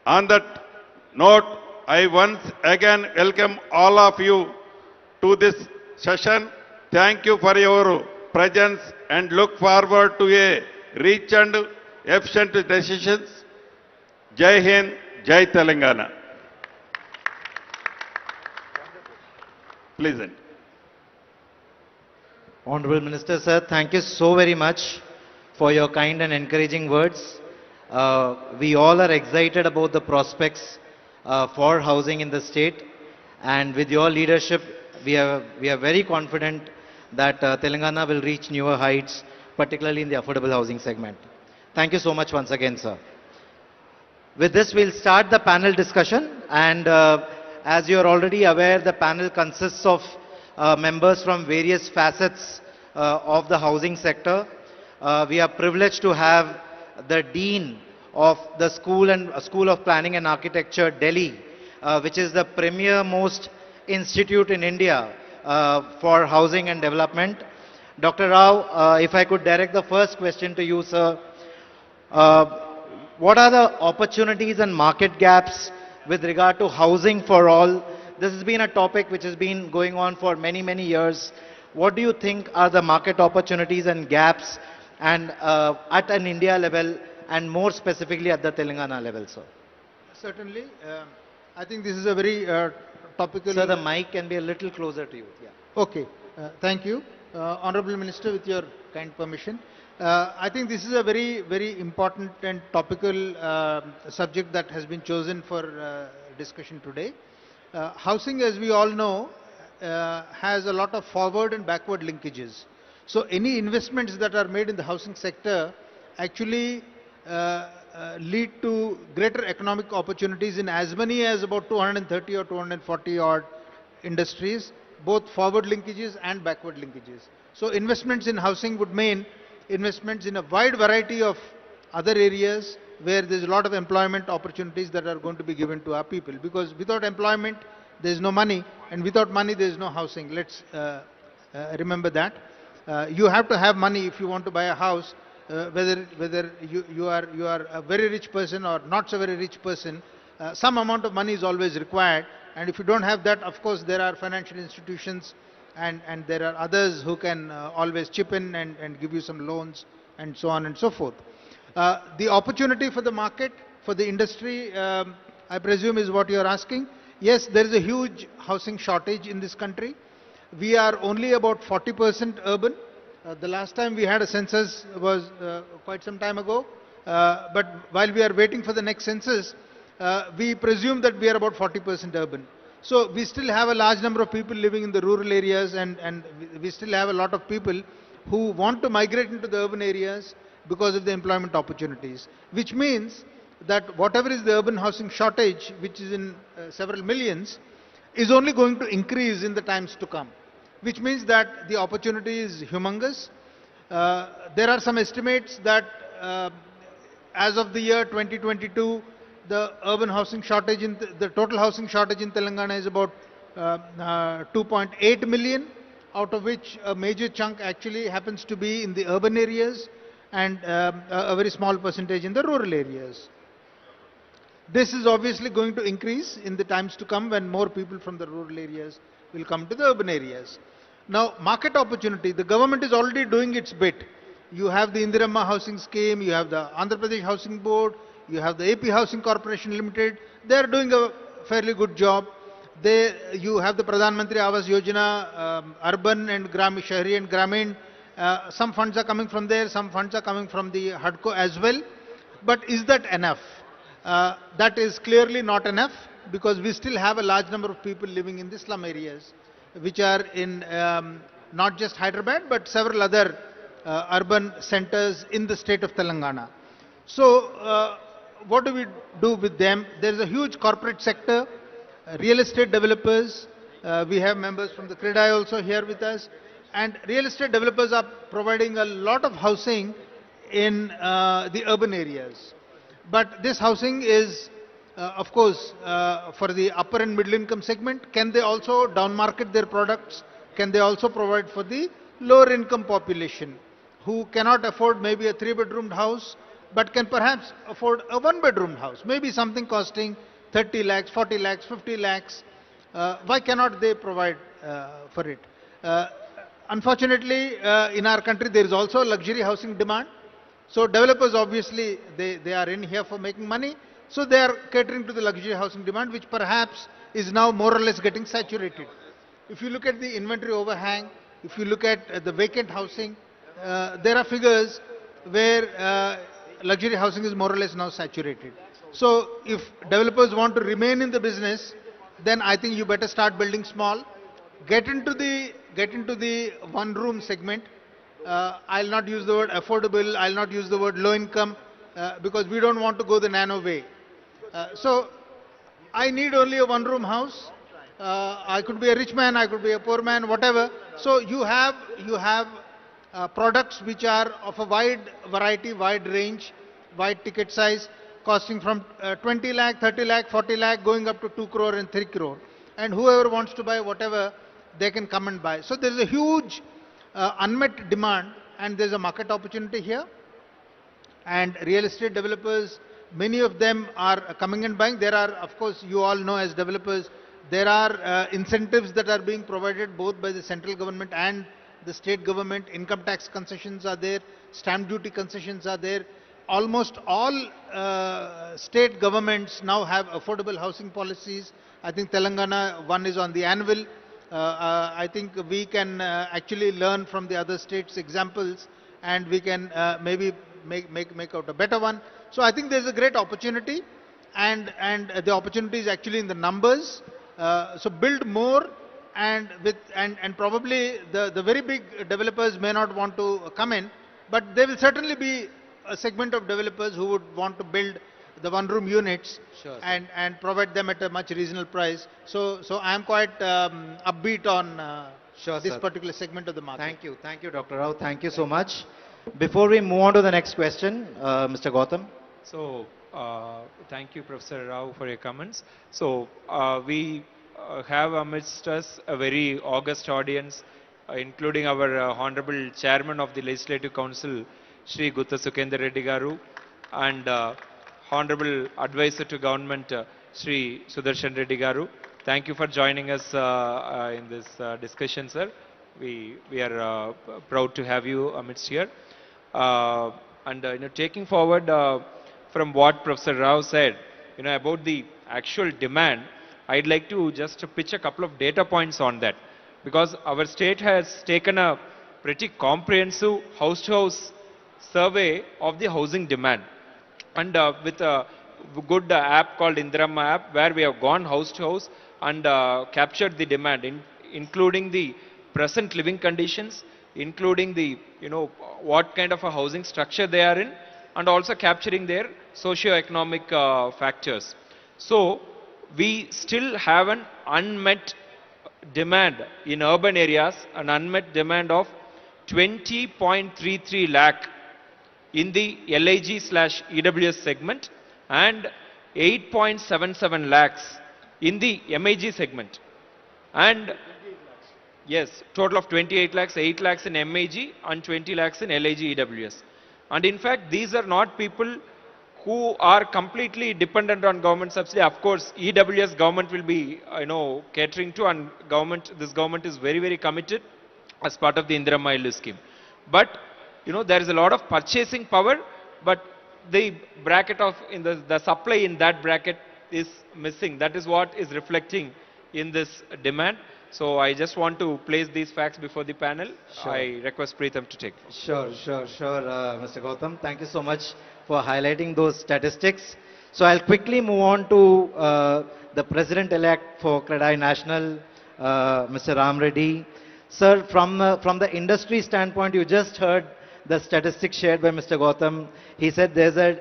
On that note, I once again welcome all of you to this session. Thank you for your presence and look forward to a rich and efficient decisions. Jai Hind, Jai Telangana. Pleasant. Honorable Minister, sir, thank you so very much for your kind and encouraging words. We all are excited about the prospects for housing in the state, and with your leadership, we are very confident that Telangana will reach newer heights, particularly in the affordable housing segment. Thank you so much once again, sir. With this, we'll start the panel discussion, and as you are already aware, the panel consists of members from various facets of the housing sector. We are privileged to have the Dean of the School of Planning and Architecture, Delhi, which is the premier most institute in India for housing and development. Dr. Rao, if I could direct the first question to you, sir. What are the opportunities and market gaps with regard to housing for all? This has been a topic which has been going on for many, many years. What do you think are the market opportunities and gaps and at an India level and more specifically at the Telangana level, sir? Certainly. I think this is a very topical... Sir, the mic can be a little closer to you. Yeah. Okay. Thank you. Honorable Minister, with your kind permission. I think this is a very, very important and topical subject that has been chosen for discussion today. Housing, as we all know, has a lot of forward and backward linkages. So any investments that are made in the housing sector actually lead to greater economic opportunities in as many as about 230 or 240 odd industries, both forward linkages and backward linkages. So investments in housing would mean investments in a wide variety of other areas where there's a lot of employment opportunities that are going to be given to our people. Because without employment, there's no money, and without money, there's no housing. Let's remember that. You have to have money if you want to buy a house, whether you are a very rich person or not so very rich person. Some amount of money is always required, and if you don't have that, of course, there are financial institutions and there are others who can always chip in and give you some loans and so on and so forth. The opportunity for the market, for the industry, I presume is what you are asking. Yes, there is a huge housing shortage in this country. We are only about 40% urban. The last time we had a census was quite some time ago. But while we are waiting for the next census, we presume that we are about 40% urban. So we still have a large number of people living in the rural areas, and we still have a lot of people who want to migrate into the urban areas because of the employment opportunities, which means that whatever is the urban housing shortage, which is in several millions, is only going to increase in the times to come, which means that the opportunity is humongous. There are some estimates that as of the year 2022, the urban housing shortage, the total housing shortage in Telangana is about 2.8 million, out of which a major chunk actually happens to be in the urban areas and a very small percentage in the rural areas. This is obviously going to increase in the times to come when more people from the rural areas will come to the urban areas. Now, market opportunity, the government is already doing its bit. You have the Indiramma Housing Scheme, you have the Andhra Pradesh Housing Board, you have the AP Housing Corporation Limited. They are doing a fairly good job. You have the Pradhan Mantri Awas Yojana, urban and Shahri and Gramin. Some funds are coming from there, some funds are coming from the HUDCO as well. But is that enough? That is clearly not enough, because we still have a large number of people living in the slum areas, which are in not just Hyderabad, but several other urban centers in the state of Telangana. So, what do we do with them? There is a huge corporate sector, real estate developers. We have members from the CREDAI also here with us. And real estate developers are providing a lot of housing in the urban areas. But this housing is, of course, for the upper and middle income segment. Can they also downmarket their products? Can they also provide for the lower income population who cannot afford maybe a 3-bedroomed house, but can perhaps afford a 1-bedroom house, maybe something costing 30 lakhs, 40 lakhs, 50 lakhs. Why cannot they provide for it? Unfortunately, in our country, there is also luxury housing demand. So developers obviously, they are in here for making money. So they are catering to the luxury housing demand, which perhaps is now more or less getting saturated. If you look at the inventory overhang, if you look at the vacant housing, there are figures where luxury housing is more or less now saturated. So if developers want to remain in the business, then I think you better start building small, get into the one room segment. I'll not use the word affordable, I'll not use the word low income, because we don't want to go the nano way. So I need only a one room house. I could be a rich man, I could be a poor man, whatever. So you have products which are of a wide variety, wide range, wide ticket size, costing from 20 lakh, 30 lakh, 40 lakh, going up to 2 crore and 3 crore. And whoever wants to buy whatever, they can come and buy. So there is a huge unmet demand, and there's a market opportunity here. And real estate developers, many of them are coming and buying. There are, of course, you all know as developers, there are incentives that are being provided both by the central government and the state government. Income tax concessions are there, stamp duty concessions are there. Almost all state governments now have affordable housing policies. I think Telangana one is on the anvil. I think we can actually learn from the other states' examples, and we can maybe make out a better one. So I think there's a great opportunity, and the opportunity is actually in the numbers. So build more, and probably the very big developers may not want to come in, but there will certainly be a segment of developers who would want to build the one room units, Sure, and provide them at a much reasonable price. So I am quite upbeat on Sure, this sir. particular segment of the market. Thank you, Dr. Rao. Thank you so much. Before we move on to the next question, Mr. Gautam. So, thank you, Professor Rao, for your comments. So, we have amidst us a very august audience, including our Honorable Chairman of the Legislative Council, Shri Gutta Sukhender Reddy Garu, and Honorable Advisor to Government, Shri Sudarshan Reddy Garu. Thank you for joining us in this discussion, sir. We are proud to have you amidst here. Taking forward from what Professor Rao said, about the actual demand, I'd like to just pitch a couple of data points on that, because our state has taken a pretty comprehensive house-to-house survey of the housing demand, and with a good app called Indirama app, where we have gone house to house and captured the demand, including the present living conditions, including the what kind of a housing structure they are in, and also capturing their socio-economic factors. So we still have an unmet demand in urban areas, an unmet demand of 20.33 lakh in the LIG/EWS segment and 8.77 lakhs in the MIG segment. And yes, total of 28 lakhs, 8 lakhs in MIG and 20 lakhs in LIG/EWS. And in fact, these are not people who are completely dependent on government subsidy. Of course, EWS government will be, catering to, and this government is very, very committed as part of the Indirama Illu scheme. But there is a lot of purchasing power, but the bracket of the supply in that bracket is missing. That is what is reflecting in this demand. So I just want to place these facts before the panel. Sure. I request Preetham to take. Sure, Mr. Gautam. Thank you so much for highlighting those statistics. So I'll quickly move on to the President-elect for CREDAI National, Mr. Ram Reddy. Sir, from the industry standpoint, you just heard the statistics shared by Mr. Gautam. He said there's a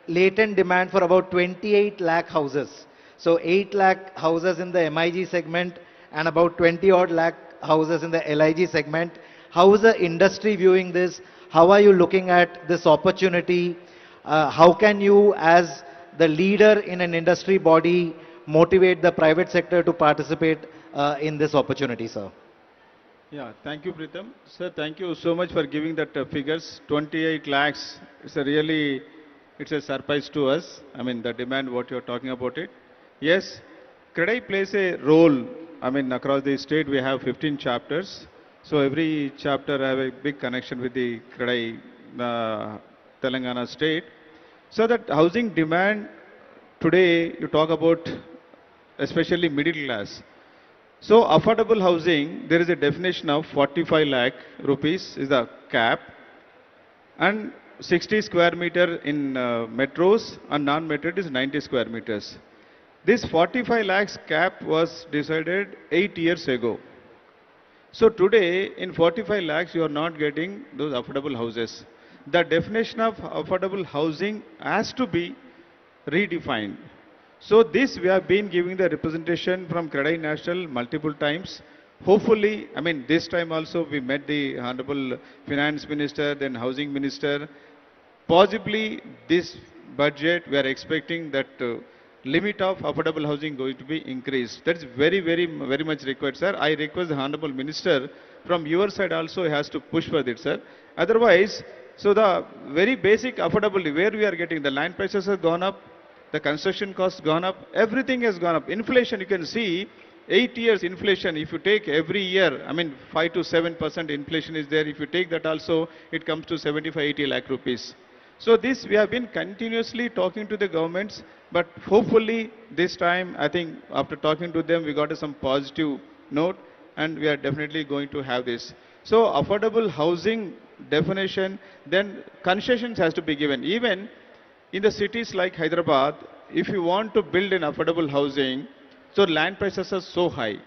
latent demand for about 28 lakh houses. So 8 lakh houses in the MIG segment and about 20 odd lakh houses in the LIG segment. How is the industry viewing this? How are you looking at this opportunity? How can you, as the leader in an industry body, motivate the private sector to participate in this opportunity, sir? Yeah, thank you, Preetham. Sir, thank you so much for giving that figures. 28 lakhs, it's a surprise to us. I mean, the demand, what you're talking about it. Yes, CREDAI plays a role. I mean, across the state, we have 15 chapters. So every chapter I have a big connection with the Kradai, Telangana state. So that housing demand today you talk about especially middle class. So affordable housing, there is a definition of 45 lakh rupees is the cap and 60 square meter in metros and non-metro it is 90 square meters. This 45 lakhs cap was decided 8 years ago. So today in 45 lakhs you are not getting those affordable houses. The definition of affordable housing has to be redefined. So this we have been giving the representation from Kradai National multiple times. Hopefully, I mean this time also we met the Honorable Finance Minister, then Housing Minister. Possibly this budget we are expecting that limit of affordable housing going to be increased. That is very much required, sir. I request the Honorable Minister from your side also has to push for this, sir. Otherwise, so the very basic affordability where we are getting the land prices have gone up, the construction costs gone up, everything has gone up. Inflation, you can see 8 years inflation, if you take every year, I mean 5 to 7% inflation is there. If you take that also, it comes to 75-80 lakh rupees. So this we have been continuously talking to the governments, but hopefully this time I think after talking to them we got some positive note and we are definitely going to have this. So affordable housing definition, then concessions has to be given. Even in the cities like Hyderabad, if you want to build an affordable housing, so land prices are so high.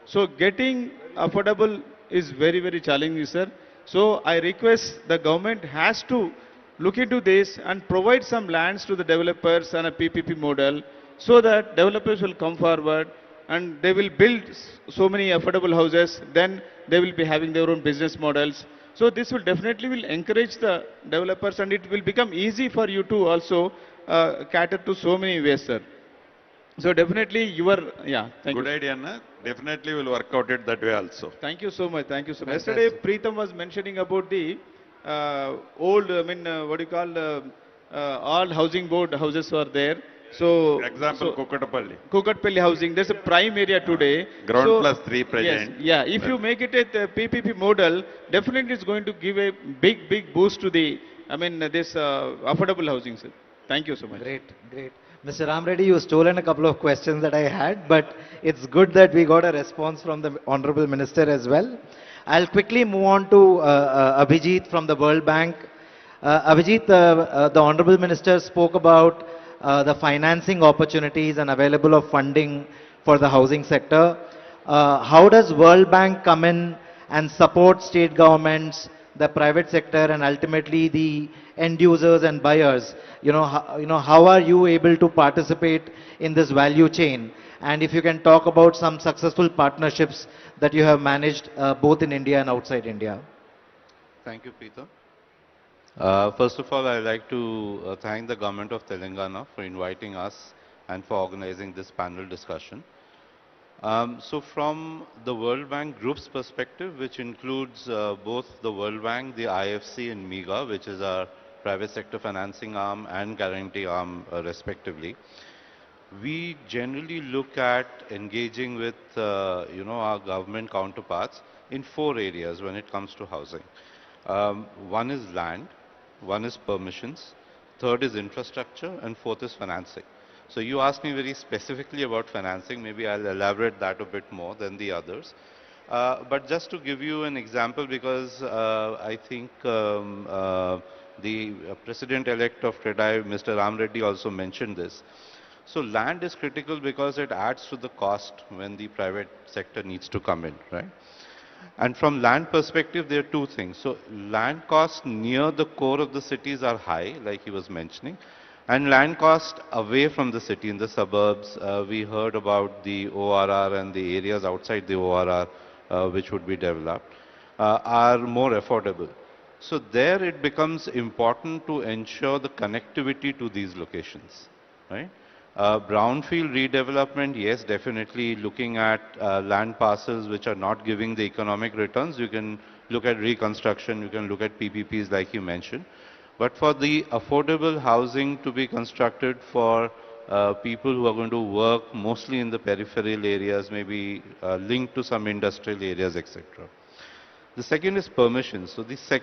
So getting affordable is very challenging, sir. So I request the government has to look into this and provide some lands to the developers and a PPP model so that developers will come forward and they will build so many affordable houses, then they will be having their own business models. So this will definitely will encourage the developers and it will become easy for you to also cater to so many ways, sir. So definitely yeah, thank you. Good idea, Anna. Definitely will work out it that way also. Thank you so much, thank you so much. Yesterday, Preetham was mentioning about the old, I mean, what do you call, all housing board houses were there. So, example, Kukatapalli. Kukatpalli housing, there's a prime area today. Ground so, plus 3 present. Yes, yeah, if you make it a PPP model, definitely it's going to give a big boost to the, I mean, this affordable housing, sir. Thank you so much. Great. Mr. Ram Reddy, you stolen a couple of questions that I had, but it's good that we got a response from the Honorable Minister as well. I'll quickly move on to Abhijit from the World Bank. Abhijit, the Honorable Minister spoke about the financing opportunities and available of funding for the housing sector. How does World Bank come in and support state governments, the private sector, and ultimately the end users and buyers? How are you able to participate in this value chain? And if you can talk about some successful partnerships that you have managed both in India and outside India. Thank you, Peter. First of all, I'd like to thank the government of Telangana for inviting us and for organizing this panel discussion. So from the World Bank Group's perspective, which includes both the World Bank, the IFC and MEGA, which is our private sector financing arm and guarantee arm respectively, we generally look at engaging with our government counterparts in 4 areas when it comes to housing. One is land, one is permissions, third is infrastructure, and fourth is financing. So you asked me very specifically about financing. Maybe I'll elaborate that a bit more than the others. But just to give you an example, because I think the President-elect of Kradai, Mr. Ram Reddy, also mentioned this. So land is critical because it adds to the cost when the private sector needs to come in, right? And from land perspective, there are 2 things. So land costs near the core of the cities are high, like he was mentioning. And land cost away from the city, in the suburbs, we heard about the ORR and the areas outside the ORR which would be developed, are more affordable. So there it becomes important to ensure the connectivity to these locations, right? Brownfield redevelopment, yes, definitely looking at land parcels which are not giving the economic returns. You can look at reconstruction, you can look at PPPs like you mentioned. But for the affordable housing to be constructed for people who are going to work mostly in the peripheral areas, maybe linked to some industrial areas, etc. The second is permission. So the second